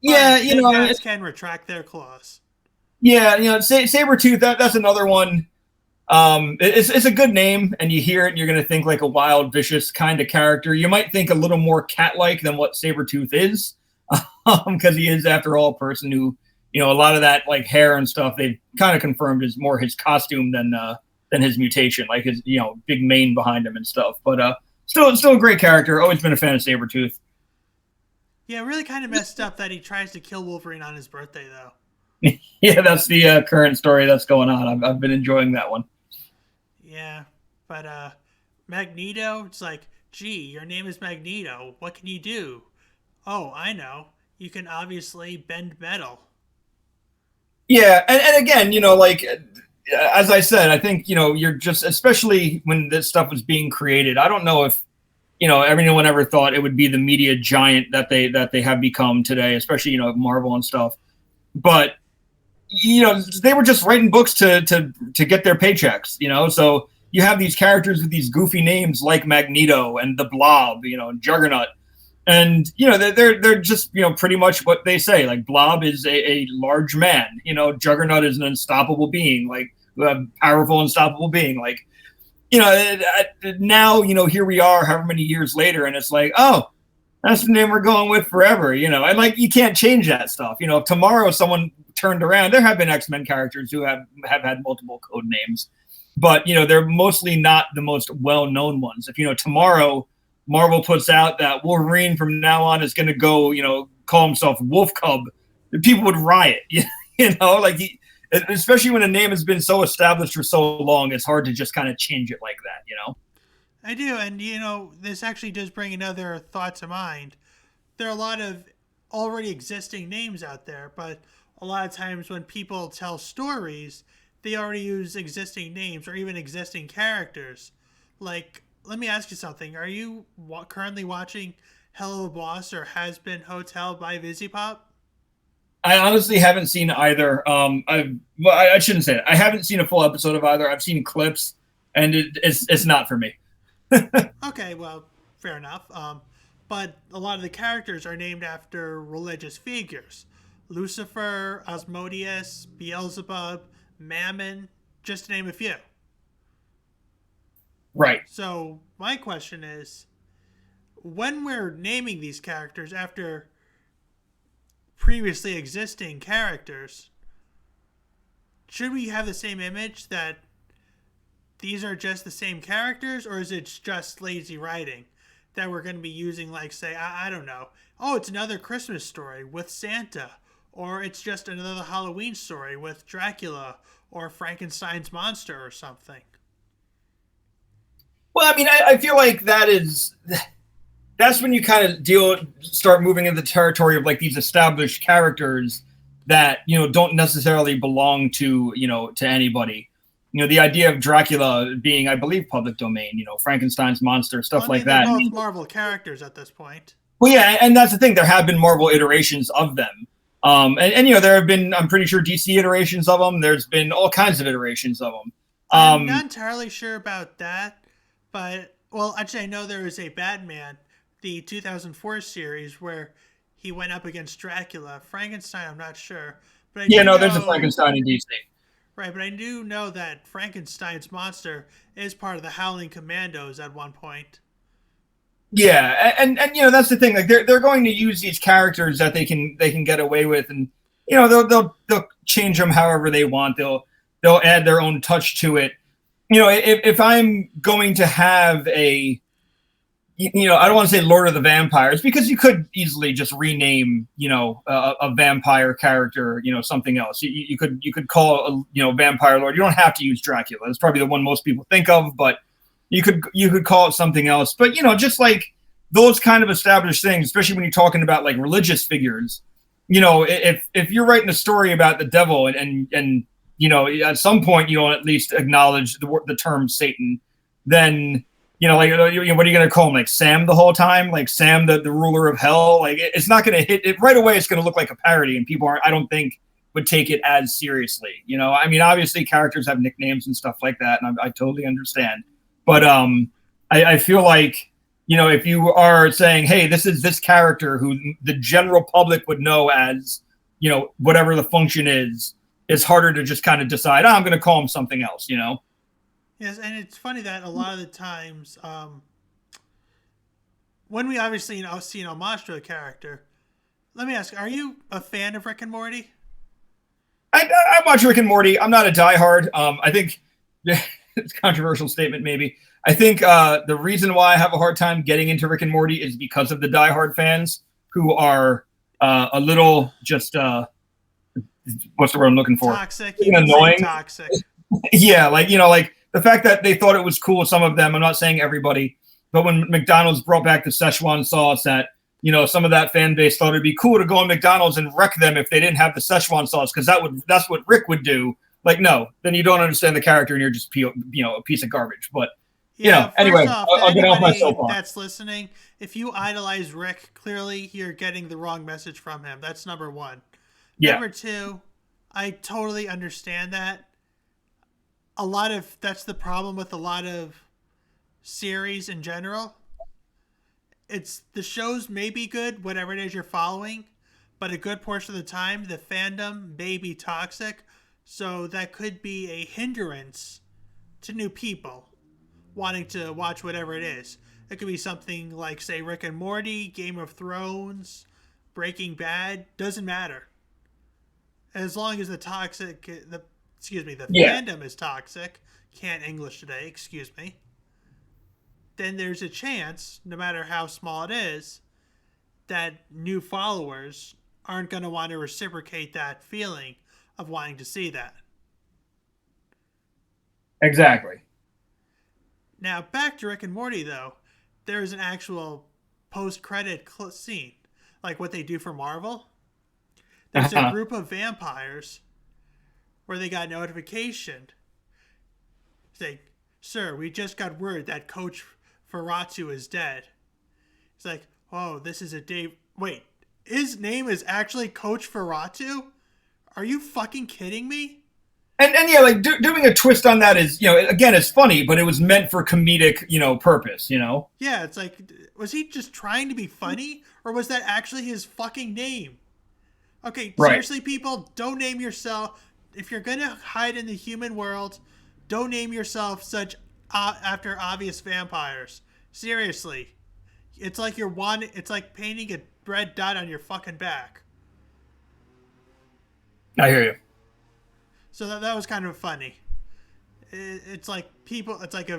Speaker 5: yeah,
Speaker 4: But
Speaker 5: you
Speaker 4: big
Speaker 5: know,
Speaker 4: guys can retract their claws.
Speaker 5: yeah, you know, Sabretooth, that's another one. It's a good name, and you hear it, and you're going to think like a wild, vicious kind of character. You might think a little more cat-like than what Sabretooth is, because he is, after all, a person who, you know, a lot of that like hair and stuff they've kind of confirmed is more his costume than his mutation, like his, you know, big mane behind him and stuff. But still a great character. Always been a fan of Sabretooth.
Speaker 4: Yeah, really kind of messed up that he tries to kill Wolverine on his birthday, though.
Speaker 5: Yeah, that's the current story that's going on. I've been enjoying that one.
Speaker 4: Yeah, but Magneto, it's like, gee, your name is Magneto. What can you do? Oh, I know. You can obviously bend metal.
Speaker 5: Yeah, and again, you know, like as I said, I think, you know, you're just, especially when this stuff was being created, I don't know if, you know, everyone ever thought it would be the media giant that they have become today, especially, you know, Marvel and stuff. But you know, they were just writing books to get their paychecks, you know. So you have these characters with these goofy names like Magneto and the Blob, you know, and Juggernaut, and you know they're just, you know, pretty much what they say. Like Blob is a large man, you know. Juggernaut is an unstoppable being, like a powerful, unstoppable being. Like, you know, now, you know, here we are, however many years later, and it's like, oh, that's the name we're going with forever, you know. And like, you can't change that stuff, you know. If tomorrow someone turned around, there have been X-Men characters who have had multiple code names, but you know, they're mostly not the most well-known ones. If, you know, tomorrow Marvel puts out that Wolverine from now on is going to go, you know, call himself Wolf Cub, people would riot. You know, like especially when a name has been so established for so long, it's hard to just kind of change it like that, you know.
Speaker 4: I do, and you know, this actually does bring another thought to mind. There are a lot of already existing names out there, but a lot of times when people tell stories, they already use existing names or even existing characters. Like, let me ask you something. Are you currently watching Hello Boss or Has Been Hotel by VisiPop?
Speaker 5: I honestly haven't seen either. I shouldn't say that. I haven't seen a full episode of either. I've seen clips, and it's not for me.
Speaker 4: Okay, well, fair enough. But a lot of the characters are named after religious figures. Lucifer, Asmodeus, Beelzebub, Mammon, just to name a few.
Speaker 5: Right.
Speaker 4: So my question is, when we're naming these characters after previously existing characters, should we have the same image that these are just the same characters, or is it just lazy writing that we're going to be using, like, say, I don't know, oh, it's another Christmas story with Santa, or it's just another Halloween story with Dracula or Frankenstein's monster or something?
Speaker 5: Well, I mean, I feel like that's when you kind of start moving into the territory of like these established characters that, you know, don't necessarily belong to, you know, to anybody. You know, the idea of Dracula being, I believe, public domain, you know, Frankenstein's monster, stuff like that.
Speaker 4: They're both Marvel characters at this point.
Speaker 5: Well, yeah, and that's the thing. There have been Marvel iterations of them. And you know, there have been, I'm pretty sure, DC iterations of them. There's been all kinds of iterations of them.
Speaker 4: I'm not entirely sure about that, but, well, actually, I know there was a Batman, the 2004 series, where he went up against Dracula. Frankenstein, I'm not sure. But
Speaker 5: there's a Frankenstein in DC.
Speaker 4: Right, but I do know that Frankenstein's monster is part of the Howling Commandos at one point.
Speaker 5: Yeah, and you know, that's the thing. Like they're going to use these characters that they can get away with, and you know, they'll change them however they want. They'll add their own touch to it. You know, if I'm going to have a, you know, I don't want to say Lord of the Vampires, because you could easily just rename, you know, a vampire character, you know, something else. You could call, you know, Vampire Lord. You don't have to use Dracula. It's probably the one most people think of, but you could call it something else. But, you know, just like those kind of established things, especially when you're talking about like religious figures, you know, if you're writing a story about the devil and you know, at some point you'll at least acknowledge the term Satan, then, you know, like, what are you going to call him? Like Sam the whole time? Like Sam, the ruler of hell? Like, it's not going to hit it right away. It's going to look like a parody, and people I don't think, would take it as seriously. You know, I mean, obviously characters have nicknames and stuff like that, and I totally understand. But I feel like, you know, if you are saying, hey, this is this character who the general public would know as, you know, whatever the function is, it's harder to just kind of decide, I'm going to call him something else, you know?
Speaker 4: Yes, and it's funny that a lot of the times, when we obviously see an homage to a character, let me ask, are you a fan of Rick and Morty?
Speaker 5: I watch Rick and Morty. I'm not a diehard. I think it's a controversial statement, maybe. I think the reason why I have a hard time getting into Rick and Morty is because of the diehard fans who are a little just what's the word I'm looking for?
Speaker 4: Toxic.
Speaker 5: Annoying.
Speaker 4: Toxic.
Speaker 5: Yeah, like, you know, like the fact that they thought it was cool, some of them, I'm not saying everybody, but when McDonald's brought back the Szechuan sauce, that, you know, some of that fan base thought it'd be cool to go on McDonald's and wreck them if they didn't have the Szechuan sauce, because that's what Rick would do. Like, no, then you don't understand the character and you're just, you know, a piece of garbage. But, you know, anyway, I'll get off my soapbox.
Speaker 4: That's listening, if you idolize Rick, clearly you're getting the wrong message from him. That's number one.
Speaker 5: Yeah.
Speaker 4: Number two, I totally understand that. That's the problem with a lot of series in general. It's the shows may be good, whatever it is you're following, but a good portion of the time, the fandom may be toxic. So that could be a hindrance to new people wanting to watch whatever it is. It could be something like, say, Rick and Morty, Game of Thrones, Breaking Bad, doesn't matter. As long as the fandom is toxic, can't English today, excuse me, then there's a chance, no matter how small it is, that new followers aren't going to want to reciprocate that feeling of wanting to see that.
Speaker 5: Exactly.
Speaker 4: Now, back to Rick and Morty, though, there's an actual post-credit scene, like what they do for Marvel. There's a group of vampires where they got notification saying, "Sir, we just got word that Coach Ferrazzo is dead." It's like, oh, this is a day. Wait, his name is actually Coach Ferrazzo? Are you fucking kidding me?
Speaker 5: And yeah, like doing a twist on that is, you know, again, it's funny, but it was meant for comedic, you know, purpose, you know?
Speaker 4: Yeah, it's like, was he just trying to be funny, or was that actually his fucking name? Okay,
Speaker 5: right.
Speaker 4: Seriously, people, don't name yourself. if you're gonna hide in the human world, don't name yourself such after obvious vampires. Seriously, it's like it's like painting a red dot on your fucking back.
Speaker 5: I hear you.
Speaker 4: So that was kind of funny. It's like it's like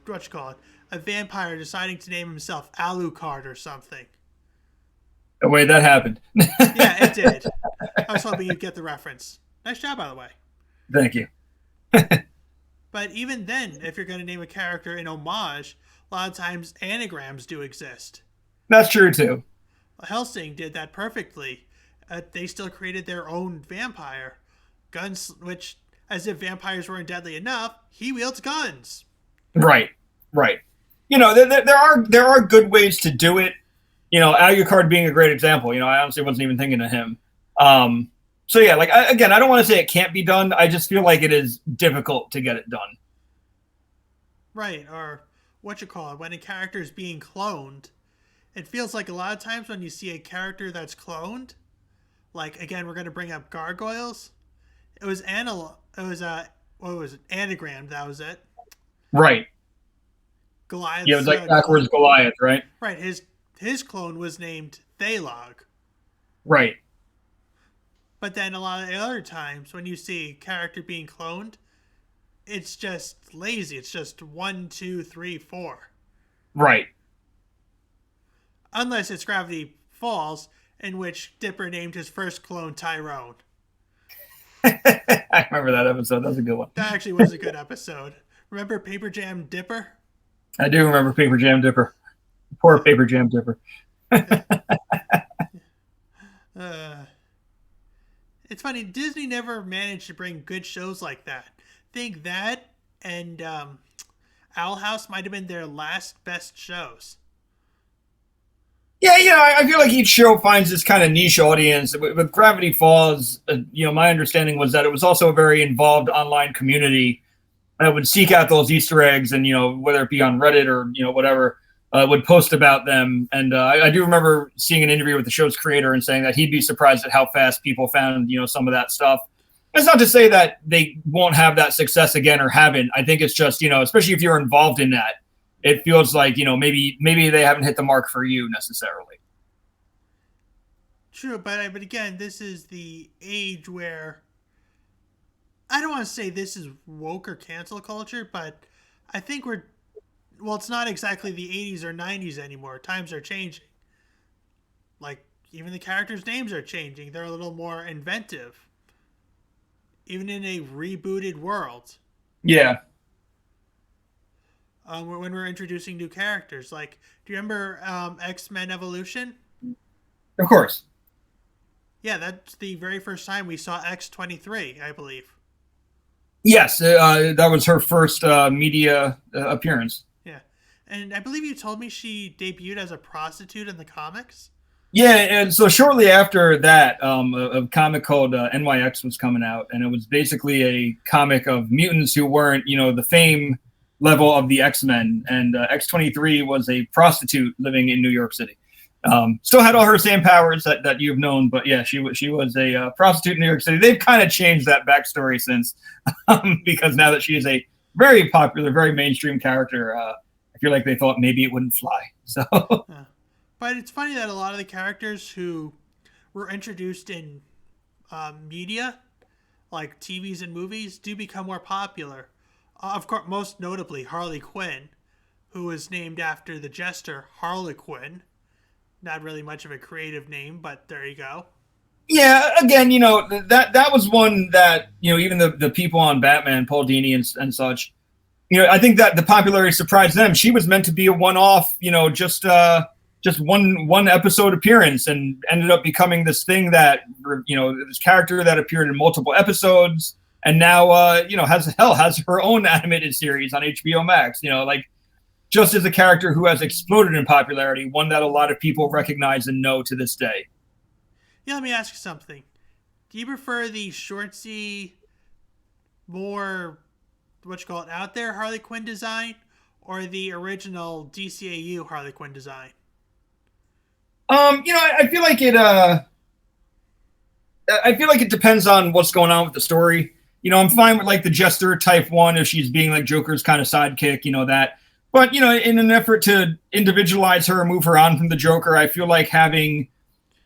Speaker 4: what you call it, a vampire deciding to name himself Alucard or something.
Speaker 5: Oh, wait, that happened.
Speaker 4: Yeah, it did. I was hoping you'd get the reference. Nice job, by the way.
Speaker 5: Thank you.
Speaker 4: But even then, if you're going to name a character in homage, a lot of times anagrams do exist.
Speaker 5: That's true, too.
Speaker 4: Helsing did that perfectly. They still created their own vampire. Guns, which, as if vampires weren't deadly enough, he wields guns.
Speaker 5: Right. You know, there are good ways to do it. You know, Alucard being a great example. You know, I honestly wasn't even thinking of him. So yeah, like I don't want to say it can't be done. I just feel like it is difficult to get it done.
Speaker 4: Right, or what you call it, when a character is being cloned, it feels like a lot of times when you see a character that's cloned, like again, we're going to bring up gargoyles. It was what was it? Anagram. That was it.
Speaker 5: Right.
Speaker 4: Goliath.
Speaker 5: Yeah, it was like backwards Goliath, right?
Speaker 4: Right. His clone was named Thalog.
Speaker 5: Right.
Speaker 4: But then a lot of the other times when you see a character being cloned, it's just lazy. It's just 1, 2, 3, 4.
Speaker 5: Right.
Speaker 4: Unless it's Gravity Falls, in which Dipper named his first clone Tyrone.
Speaker 5: I remember that episode. That was a good one.
Speaker 4: That actually was a good episode. Remember Paper Jam Dipper?
Speaker 5: I do remember Paper Jam Dipper. Poor Paper Jam Dipper.
Speaker 4: It's funny, Disney never managed to bring good shows like that. Think that and Owl House might have been their last best shows.
Speaker 5: Yeah, you know, I feel like each show finds this kind of niche audience. With Gravity Falls, you know, my understanding was that it was also a very involved online community that would seek out those Easter eggs, and you know, whether it be on Reddit or you know whatever, would post about them. And I do remember seeing an interview with the show's creator and saying that he'd be surprised at how fast people found you know some of that stuff. It's not to say that they won't have that success again or haven't. I think it's just you know, especially if you're involved in that, it feels like you know maybe they haven't hit the mark for you necessarily.
Speaker 4: True, but again, this is the age where I don't want to say this is woke or cancel culture, but I think it's not exactly the 80s or 90s anymore. Times are changing. Like, even the characters' names are changing. They're a little more inventive. Even in a rebooted world.
Speaker 5: Yeah.
Speaker 4: When we're introducing new characters. Like, do you remember X-Men Evolution?
Speaker 5: Of course.
Speaker 4: Yeah, that's the very first time we saw X-23, I believe.
Speaker 5: Yes, that was her first media appearance.
Speaker 4: Yeah. And I believe you told me she debuted as a prostitute in the comics?
Speaker 5: Yeah, and so shortly after that, a comic called NYX was coming out, and it was basically a comic of mutants who weren't, you know, the fame level of the X-Men, and X-23 was a prostitute living in New York City. Still had all her same powers that you've known, but yeah, she was a prostitute in New York City. They've kind of changed that backstory since, because now that she is a very popular, very mainstream character, I feel like they thought maybe it wouldn't fly. So,
Speaker 4: but it's funny that a lot of the characters who were introduced in media, like TVs and movies, do become more popular. Of course, most notably Harley Quinn, who was named after the jester Harlequin. Not really much of a creative name, but there you go.
Speaker 5: Yeah, again, you know, that was one that, you know, even the people on Batman, Paul Dini and such, you know, I think that the popularity surprised them. She was meant to be a one-off, you know, just one episode appearance, and ended up becoming this thing that, you know, this character that appeared in multiple episodes, and now, you know, has her own animated series on HBO Max, you know, like, just as a character who has exploded in popularity, one that a lot of people recognize and know to this day.
Speaker 4: Yeah, let me ask you something. Do you prefer the shortsy, more, out there Harley Quinn design, or the original DCAU Harley Quinn design?
Speaker 5: You know, I feel like it, I feel like it depends on what's going on with the story. You know, I'm fine with like the Jester type one if she's being like Joker's kind of sidekick, you know, that. But, you know, in an effort to individualize her and move her on from the Joker, I feel like having,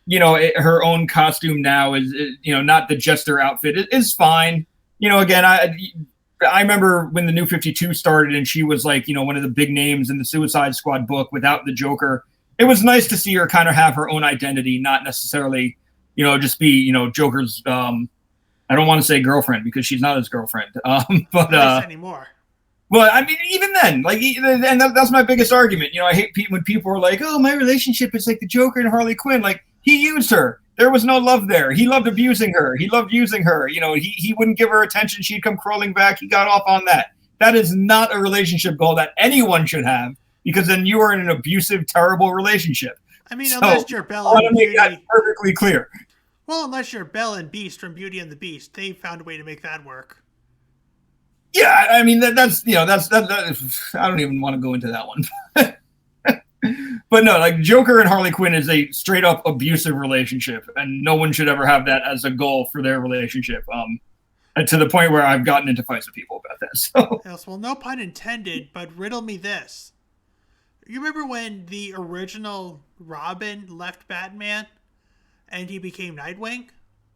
Speaker 5: you know, her own costume now is, you know, not the Jester outfit is fine. You know, again, I remember when the New 52 started and she was like, you know, one of the big names in the Suicide Squad book without the Joker. It was nice to see her kind of have her own identity, not necessarily, you know, just be, you know, Joker's, I don't want to say girlfriend because she's not his girlfriend. But
Speaker 4: Not anymore.
Speaker 5: well, I mean, even then, like, and that's my biggest argument. You know, I hate when people are like, "Oh, my relationship is like the Joker and Harley Quinn." Like, he used her. There was no love there. He loved abusing her. He loved using her. You know, he wouldn't give her attention. She'd come crawling back. He got off on that. That is not a relationship goal that anyone should have, because then you are in an abusive, terrible relationship.
Speaker 4: I mean,
Speaker 5: So,
Speaker 4: unless you're
Speaker 5: I
Speaker 4: Bella
Speaker 5: want to
Speaker 4: and
Speaker 5: make that
Speaker 4: Beauty.
Speaker 5: perfectly clear.
Speaker 4: Well, unless you're Belle and Beast from Beauty and the Beast, they found a way to make that work.
Speaker 5: Yeah, I mean that's you know that's I don't even want to go into that one. But no, like Joker and Harley Quinn is a straight up abusive relationship, and no one should ever have that as a goal for their relationship. And to the point where I've gotten into fights with people about that. So
Speaker 4: Yes, well, no pun intended, but riddle me this. You remember when the original Robin left Batman and he became Nightwing?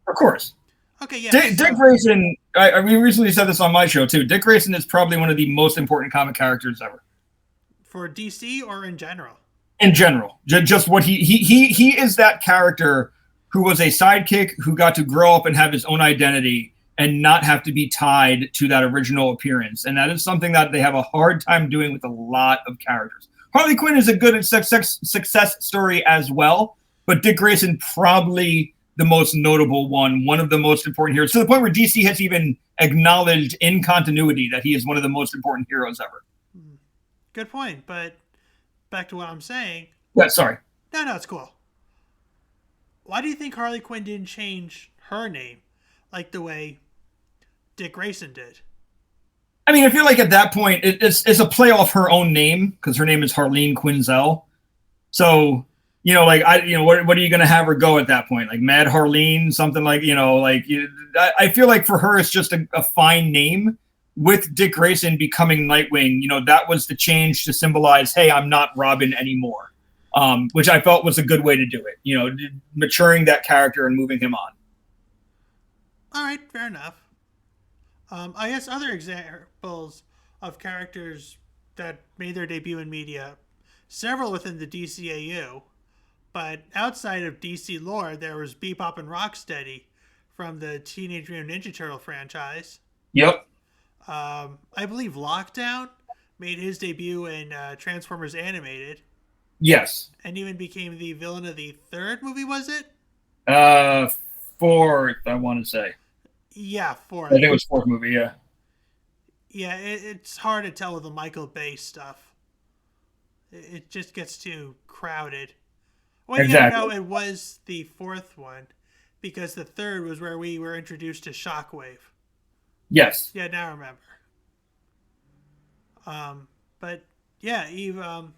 Speaker 5: of course,
Speaker 4: Okay, yeah.
Speaker 5: Dick Grayson. We recently said this on my show too. Dick Grayson is probably one of the most important comic characters ever.
Speaker 4: For DC or in general?
Speaker 5: In general, just what he is that character who was a sidekick who got to grow up and have his own identity and not have to be tied to that original appearance. And that is something that they have a hard time doing with a lot of characters. Harley Quinn is a good success story as well, but Dick Grayson probably the most notable one of the most important heroes, to the point where DC has even acknowledged in continuity that he is one of the most important heroes ever.
Speaker 4: Good point, but back to what I'm saying.
Speaker 5: Yeah, sorry.
Speaker 4: No, it's cool. Why do you think Harley Quinn didn't change her name like the way Dick Grayson did?
Speaker 5: I mean, I feel like at that point it's a play off her own name because her name is Harleen Quinzel. So, you know, like what are you going to have her go at that point? Like Mad Harleen, something like, you know, like I feel like for her it's just a fine name. With Dick Grayson becoming Nightwing, you know, that was the change to symbolize, hey, I'm not Robin anymore, which I felt was a good way to do it. You know, maturing that character and moving him on.
Speaker 4: All right, fair enough. I guess other examples of characters that made their debut in media, several within the DCAU, but outside of DC lore, there was Bebop and Rocksteady from the Teenage Mutant Ninja Turtle franchise.
Speaker 5: Yep.
Speaker 4: I believe Lockdown made his debut in Transformers Animated.
Speaker 5: Yes.
Speaker 4: And even became the villain of the third movie, was it?
Speaker 5: Fourth, I want to say.
Speaker 4: Yeah, fourth.
Speaker 5: I think it was fourth movie, yeah.
Speaker 4: Yeah, it's hard to tell with the Michael Bay stuff. It just gets too crowded. Well,
Speaker 5: exactly.
Speaker 4: No, it was the fourth one, because the third was where we were introduced to Shockwave.
Speaker 5: Yes.
Speaker 4: Yeah, now I remember. But yeah, even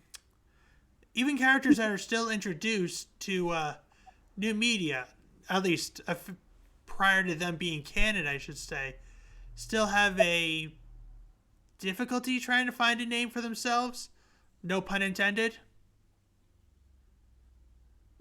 Speaker 4: characters that are still introduced to new media, at least prior to them being canon, I should say, still have a difficulty trying to find a name for themselves. No pun intended.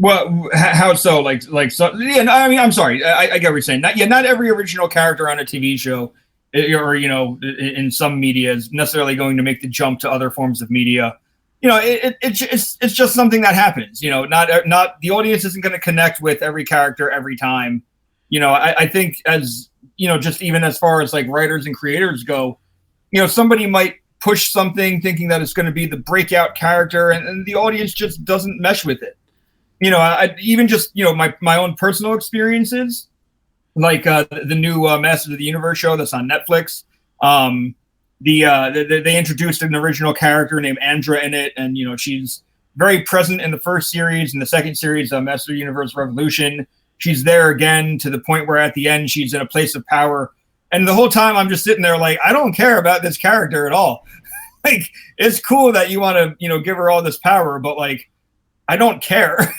Speaker 5: Well, how so? Like so? Yeah, no, I mean, I'm sorry. I get what you're saying. Not every original character on a TV show, or you know, in some media, is necessarily going to make the jump to other forms of media. You know, it's just something that happens. You know, not the audience isn't going to connect with every character every time. You know, I think as you know, just even as far as like writers and creators go, you know, somebody might push something thinking that it's going to be the breakout character, and the audience just doesn't mesh with it. You know, I even just, you know, my own personal experiences, like the new Masters of the Universe show that's on Netflix. They introduced an original character named Andra in it, and you know she's very present in the first series. In the second series, Masters of the Universe Revolution, she's there again to the point where at the end she's in a place of power. And the whole time I'm just sitting there like, I don't care about this character at all. Like, it's cool that you want to, you know, give her all this power, but like, I don't care.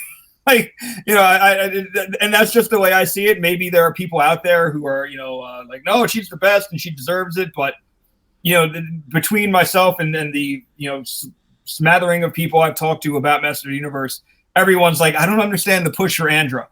Speaker 5: Like, and that's just the way I see it. Maybe there are people out there who are, like, no, she's the best and she deserves it. But, between myself and the, smattering of people I've talked to about Master of the Universe, everyone's like, I don't understand the push for Andra.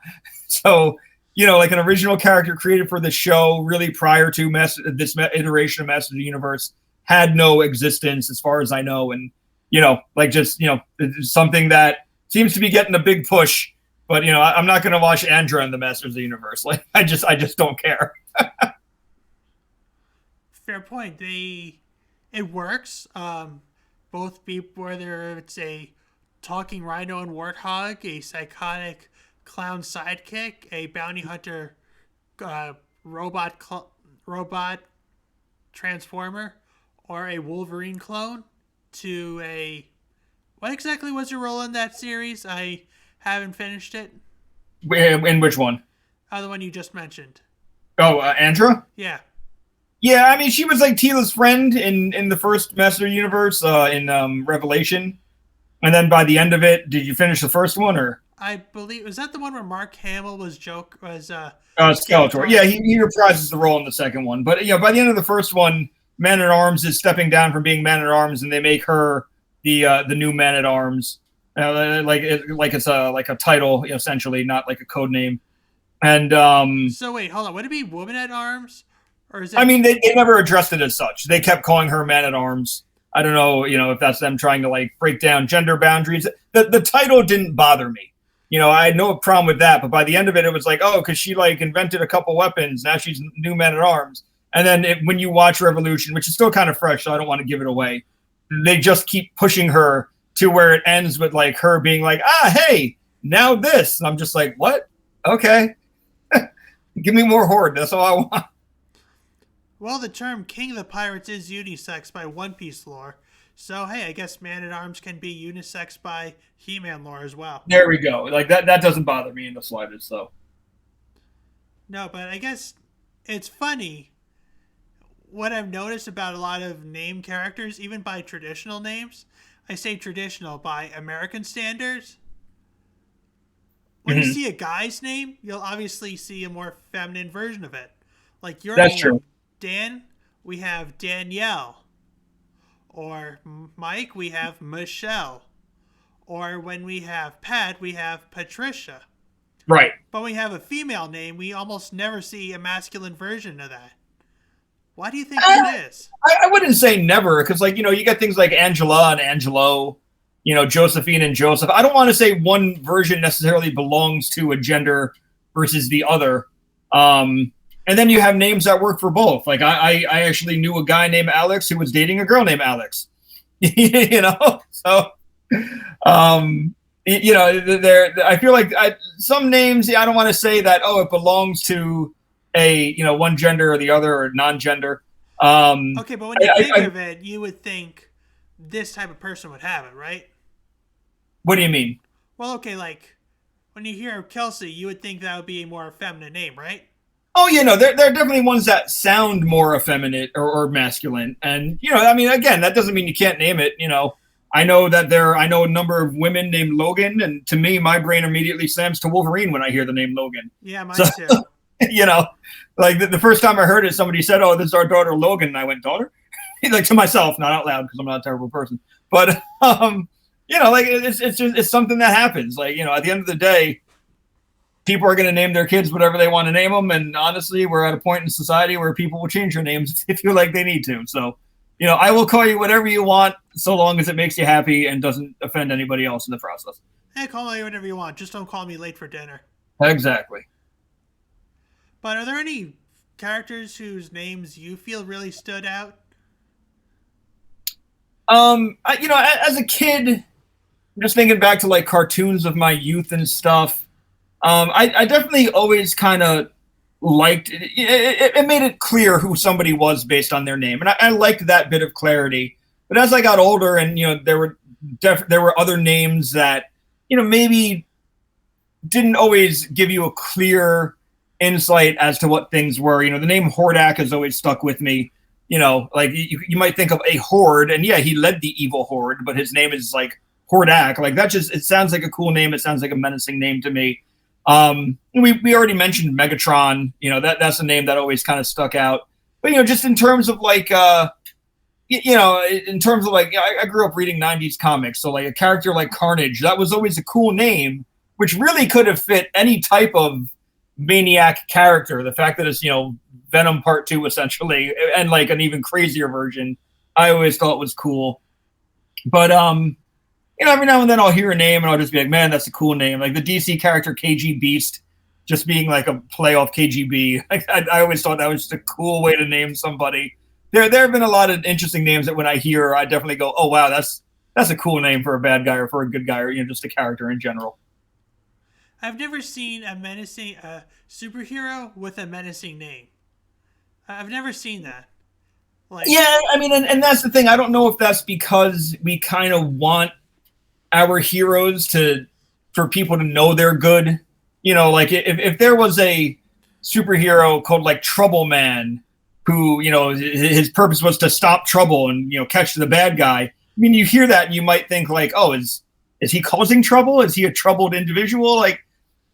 Speaker 5: So, like an original character created for the show really prior to this iteration of Master of the Universe had no existence as far as I know. And, it's something that seems to be getting a big push, but I'm not going to watch Andra in the Masters of the Universe. Like I just don't care.
Speaker 4: Fair point. It works. Both people, whether it's a talking rhino and warthog, a psychotic clown sidekick, a bounty hunter, robot transformer, or a Wolverine clone, to a... What exactly was your role in that series? I haven't finished it.
Speaker 5: In which one?
Speaker 4: The one you just mentioned.
Speaker 5: Oh, Andra?
Speaker 4: Yeah.
Speaker 5: Yeah, I mean, she was like Teela's friend in the first Master Universe in Revelation. And then by the end of it, did you finish the first one, or?
Speaker 4: I believe... Was that the one where Mark Hamill was
Speaker 5: Skeletor.
Speaker 4: Skeletor?
Speaker 5: Yeah, he reprises the role in the second one. But, by the end of the first one, Man-at-Arms is stepping down from being Man-at-Arms, and they make her the new Man-at-Arms. Like it's a title, essentially, not like a code name. And
Speaker 4: So wait, hold on. Would it be Woman at Arms? Or is it...
Speaker 5: I mean, they never addressed it as such. They kept calling her Man-at-Arms. I don't know, if that's them trying to like break down gender boundaries. The title didn't bother me. I had no problem with that. But by the end of it, it was like, oh, because she like invented a couple weapons. Now she's new Man-at-Arms. And then when you watch Revolution, which is still kind of fresh, so I don't want to give it away, they just keep pushing her to where it ends with like her being like, hey, now this. And I'm just like, what? Okay. Give me more Horde. That's all I want.
Speaker 4: Well, the term King of the Pirates is unisex by One Piece lore. So, hey, I guess Man-at-Arms can be unisex by He-Man lore as well.
Speaker 5: There we go. Like, that doesn't bother me in the slightest, so.
Speaker 4: No, but I guess it's funny. What I've noticed about a lot of name characters, even by traditional names, I say traditional by American standards. When you see a guy's name, you'll obviously see a more feminine version of it. Like your
Speaker 5: That's
Speaker 4: name,
Speaker 5: true.
Speaker 4: Dan, we have Danielle. Or Mike, we have Michelle. Or when we have Pat, we have Patricia.
Speaker 5: Right.
Speaker 4: But when we have a female name, we almost never see a masculine version of that. Why do you think that is?
Speaker 5: I wouldn't say never, because like, you get things like Angela and Angelo, Josephine and Joseph. I don't want to say one version necessarily belongs to a gender versus the other. And then you have names that work for both. Like I actually knew a guy named Alex who was dating a girl named Alex. So I feel like some names, I don't want to say that, it belongs to a, one gender or the other or non-gender.
Speaker 4: Okay, but when you think of it, you would think this type of person would have it, right?
Speaker 5: What do you mean?
Speaker 4: Well, okay, like when you hear of Kelsey, you would think that would be a more feminine name, right?
Speaker 5: Oh, there are definitely ones that sound more effeminate or masculine. And, again, that doesn't mean you can't name it. I know that I know a number of women named Logan. And to me, my brain immediately slams to Wolverine when I hear the name Logan.
Speaker 4: Yeah, mine too.
Speaker 5: Like the first time I heard it, somebody said, "Oh, this is our daughter Logan," and I went, "Daughter?" Like to myself, not out loud because I'm not a terrible person. But like it's something that happens. Like at the end of the day, people are going to name their kids whatever they want to name them. And honestly, we're at a point in society where people will change their names if they feel like they need to. So, I will call you whatever you want, so long as it makes you happy and doesn't offend anybody else in the process.
Speaker 4: Hey, call me whatever you want. Just don't call me late for dinner.
Speaker 5: Exactly.
Speaker 4: But are there any characters whose names you feel really stood out?
Speaker 5: As a kid, I'm just thinking back to like cartoons of my youth and stuff. I definitely always kind of liked it. It made it clear who somebody was based on their name, and I liked that bit of clarity. But as I got older, and there were other names that maybe didn't always give you a clear insight as to what things were. The name Hordak has always stuck with me. Like you might think of a horde, and yeah, he led the evil horde, but his name is like Hordak. Like that just, it sounds like a cool name. It sounds like a menacing name to me. We already mentioned Megatron. You know, that's a name that always kind of stuck out. But, you know, just in terms of like, you know, in terms of like, I grew up reading 90s comics. So like a character like Carnage, that was always a cool name, which really could have fit any type of maniac character. The fact that it's, you know, Venom Part 2 essentially, and like an even crazier version, I always thought was cool. But, you know, every now and then I'll hear a name and I'll just be like, man, that's a cool name. Like the DC character KG Beast, just being like a play off KGB. I always thought that was just a cool way to name somebody. There have been a lot of interesting names that when I hear, I definitely go, oh, wow, that's a cool name for a bad guy or for a good guy, or, you know, just a character in general.
Speaker 4: I've never seen a menacing superhero with a menacing name. I've never seen that. Like,
Speaker 5: yeah, I mean, and that's the thing. I don't know if that's because we kind of want our heroes for people to know they're good. You know, like if there was a superhero called like Trouble Man, who, you know, his purpose was to stop trouble and, you know, catch the bad guy. I mean, you hear that and you might think like, oh, is he causing trouble? Is he a troubled individual? Like,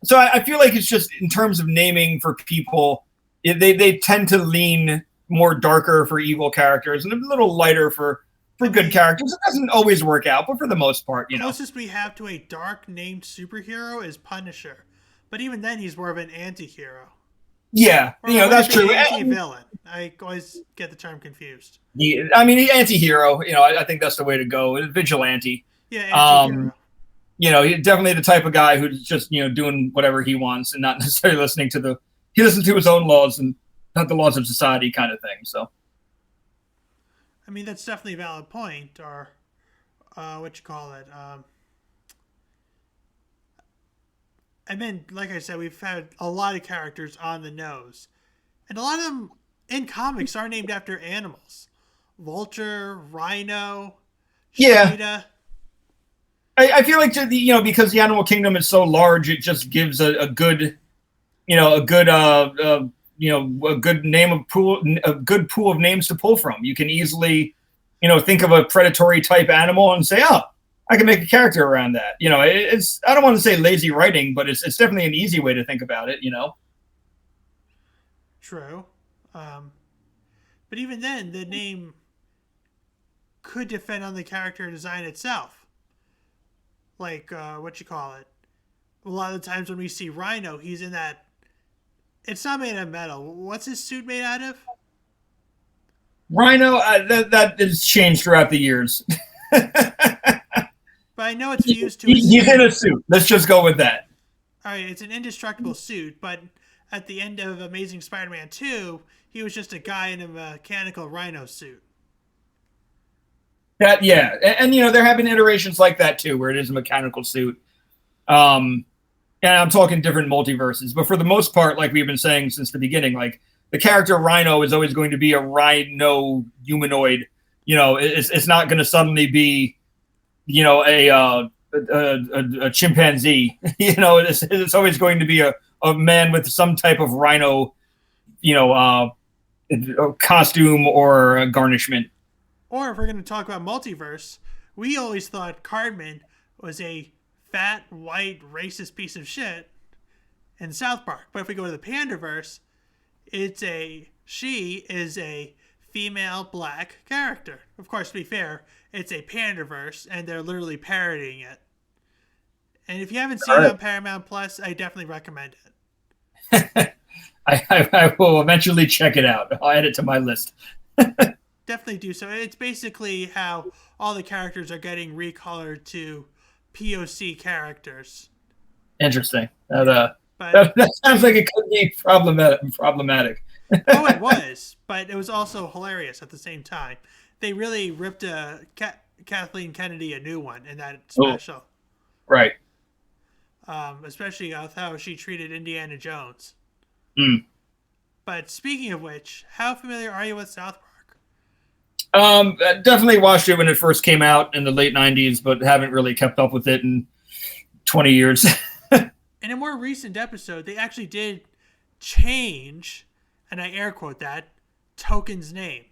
Speaker 5: so I feel like it's just in terms of naming for people, they tend to lean more darker for evil characters and a little lighter for good characters. It doesn't always work out, but for the most part, you know.
Speaker 4: Closest we have to a dark named superhero is Punisher, but even then he's more of an anti-hero.
Speaker 5: Yeah,
Speaker 4: Or
Speaker 5: you know, that's true.
Speaker 4: Anti-villain. I always get the term confused.
Speaker 5: Yeah, I mean, anti-hero, you know, I think that's the way to go. Vigilante.
Speaker 4: Yeah, anti-hero.
Speaker 5: You know, he's definitely the type of guy who's just, you know, doing whatever he wants and not necessarily listening to he listens to his own laws and not the laws of society kind of thing. So,
Speaker 4: I mean, that's definitely a valid point, or what you call it. I mean, like I said, we've had a lot of characters on the nose, and a lot of them in comics are named after animals: Vulture, Rhino, Cheetah.
Speaker 5: yeah. I feel like, you know, because the animal kingdom is so large, it just gives a good, you know, a good pool of names to pull from. You can easily, you know, think of a predatory type animal and say, oh, I can make a character around that. You know, it's, I don't want to say lazy writing, but it's definitely an easy way to think about it, you know?
Speaker 4: True. But even then, the name could depend on the character design itself. Like, what you call it? A lot of the times when we see Rhino, he's in that... It's not made of metal. What's his suit made out of?
Speaker 5: Rhino, that has changed throughout the years.
Speaker 4: But I know it's fused to a
Speaker 5: He's
Speaker 4: suit.
Speaker 5: in a suit. Let's just go with that.
Speaker 4: All right, it's an indestructible suit, but at the end of Amazing Spider-Man 2, he was just a guy in a mechanical Rhino suit.
Speaker 5: That, yeah, and you know, there have been iterations like that too, where it is a mechanical suit. And I'm talking different multiverses, but for the most part, like we've been saying since the beginning, like the character Rhino is always going to be a rhino humanoid. You know, it's not going to suddenly be, you know, a chimpanzee. You know, it's always going to be a man with some type of rhino, you know, costume or garnishment.
Speaker 4: Or if we're going to talk about multiverse, we always thought Cartman was a fat, white, racist piece of shit in South Park. But if we go to the Pandaverse, she is a female black character. Of course, to be fair, it's a Pandaverse, and they're literally parodying it. And if you haven't seen it on Paramount Plus, I definitely recommend it.
Speaker 5: I will eventually check it out. I'll add it to my list.
Speaker 4: Definitely do so. It's basically how all the characters are getting recolored to POC characters.
Speaker 5: Interesting. That sounds like it could be problematic.
Speaker 4: Oh, it was, but it was also hilarious at the same time. They really ripped Kathleen Kennedy a new one in that special.
Speaker 5: Oh, right.
Speaker 4: Especially with how she treated Indiana Jones.
Speaker 5: Mm.
Speaker 4: But speaking of which, how familiar are you with South Park?
Speaker 5: Definitely watched it when it first came out in the late 90s, but haven't really kept up with it in 20 years.
Speaker 4: In a more recent episode, they actually did change, and I air quote that, Token's name.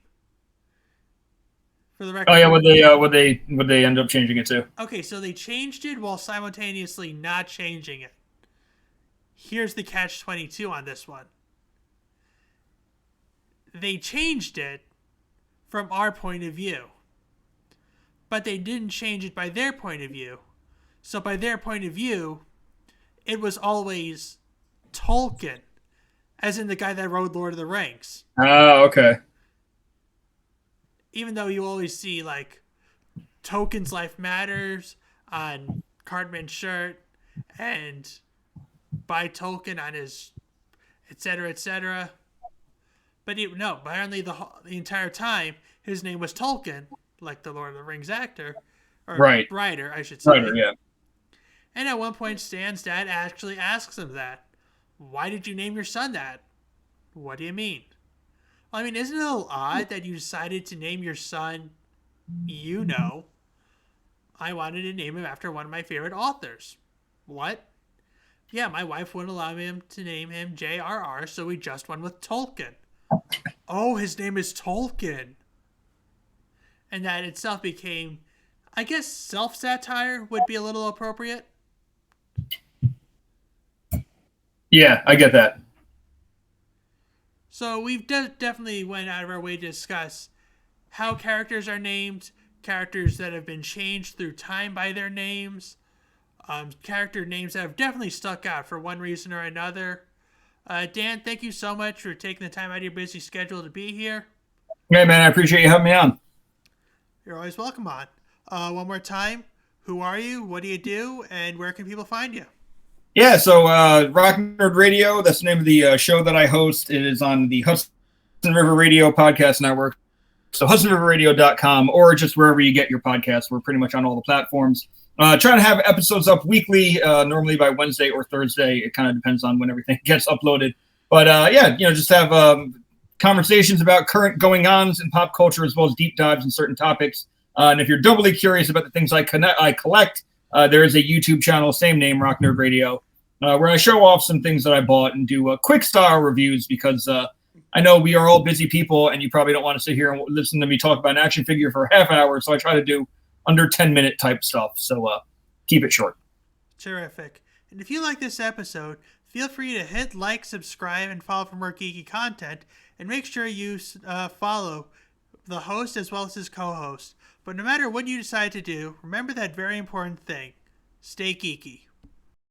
Speaker 4: For the record.
Speaker 5: Oh yeah, would they end up changing it to?
Speaker 4: Okay, so they changed it while simultaneously not changing it. Here's the catch-22 on this one. They changed it from our point of view, but they didn't change it by their point of view. So by their point of view, it was always Tolkien, as in the guy that wrote Lord of the Rings.
Speaker 5: Oh, okay.
Speaker 4: Even though you always see, like, Tolkien's Life Matters on Cartman's shirt and by Tolkien on his etc., etc. But apparently the entire time, his name was Tolkien, like the Lord of the Rings actor. Or
Speaker 5: Right.
Speaker 4: writer, I should say.
Speaker 5: Writer, yeah.
Speaker 4: And at one point, Stan's dad actually asks him that. Why did you name your son that? What do you mean? Well, I mean, isn't it a little odd that you decided to name your son, I wanted to name him after one of my favorite authors. What? Yeah, my wife wouldn't allow him to name him J.R.R., so we just went with Tolkien. Oh, his name is Tolkien. And that itself became, I guess, self-satire would be a little appropriate.
Speaker 5: Yeah, I get that.
Speaker 4: So we've definitely went out of our way to discuss how characters are named, characters that have been changed through time by their names, character names that have definitely stuck out for one reason or another. Dan, thank you so much for taking the time out of your busy schedule to be here.
Speaker 5: Yeah, man, I appreciate you having me on.
Speaker 4: You're always welcome on. One more time, who are you, what do you do, and where can people find you?
Speaker 5: Yeah, so Rock Nerd Radio, that's the name of the show that I host. It is on the Hudson River Radio Podcast Network. So HudsonRiverRadio.com or just wherever you get your podcasts. We're pretty much on all the platforms. Trying to have episodes up weekly, normally by Wednesday or Thursday. It kind of depends on when everything gets uploaded. But just have conversations about current going-ons in pop culture as well as deep dives in certain topics. And if you're doubly curious about the things I collect, there is a YouTube channel, same name, Rock Nerd Radio, where I show off some things that I bought and do quick style reviews because I know we are all busy people and you probably don't want to sit here and listen to me talk about an action figure for a half hour. So I try to do under 10-minute type stuff. So keep it short.
Speaker 4: Terrific. And if you like this episode, feel free to hit like, subscribe, and follow for more geeky content. And make sure you follow the host as well as his co-host. But no matter what you decide to do, remember that very important thing. Stay geeky.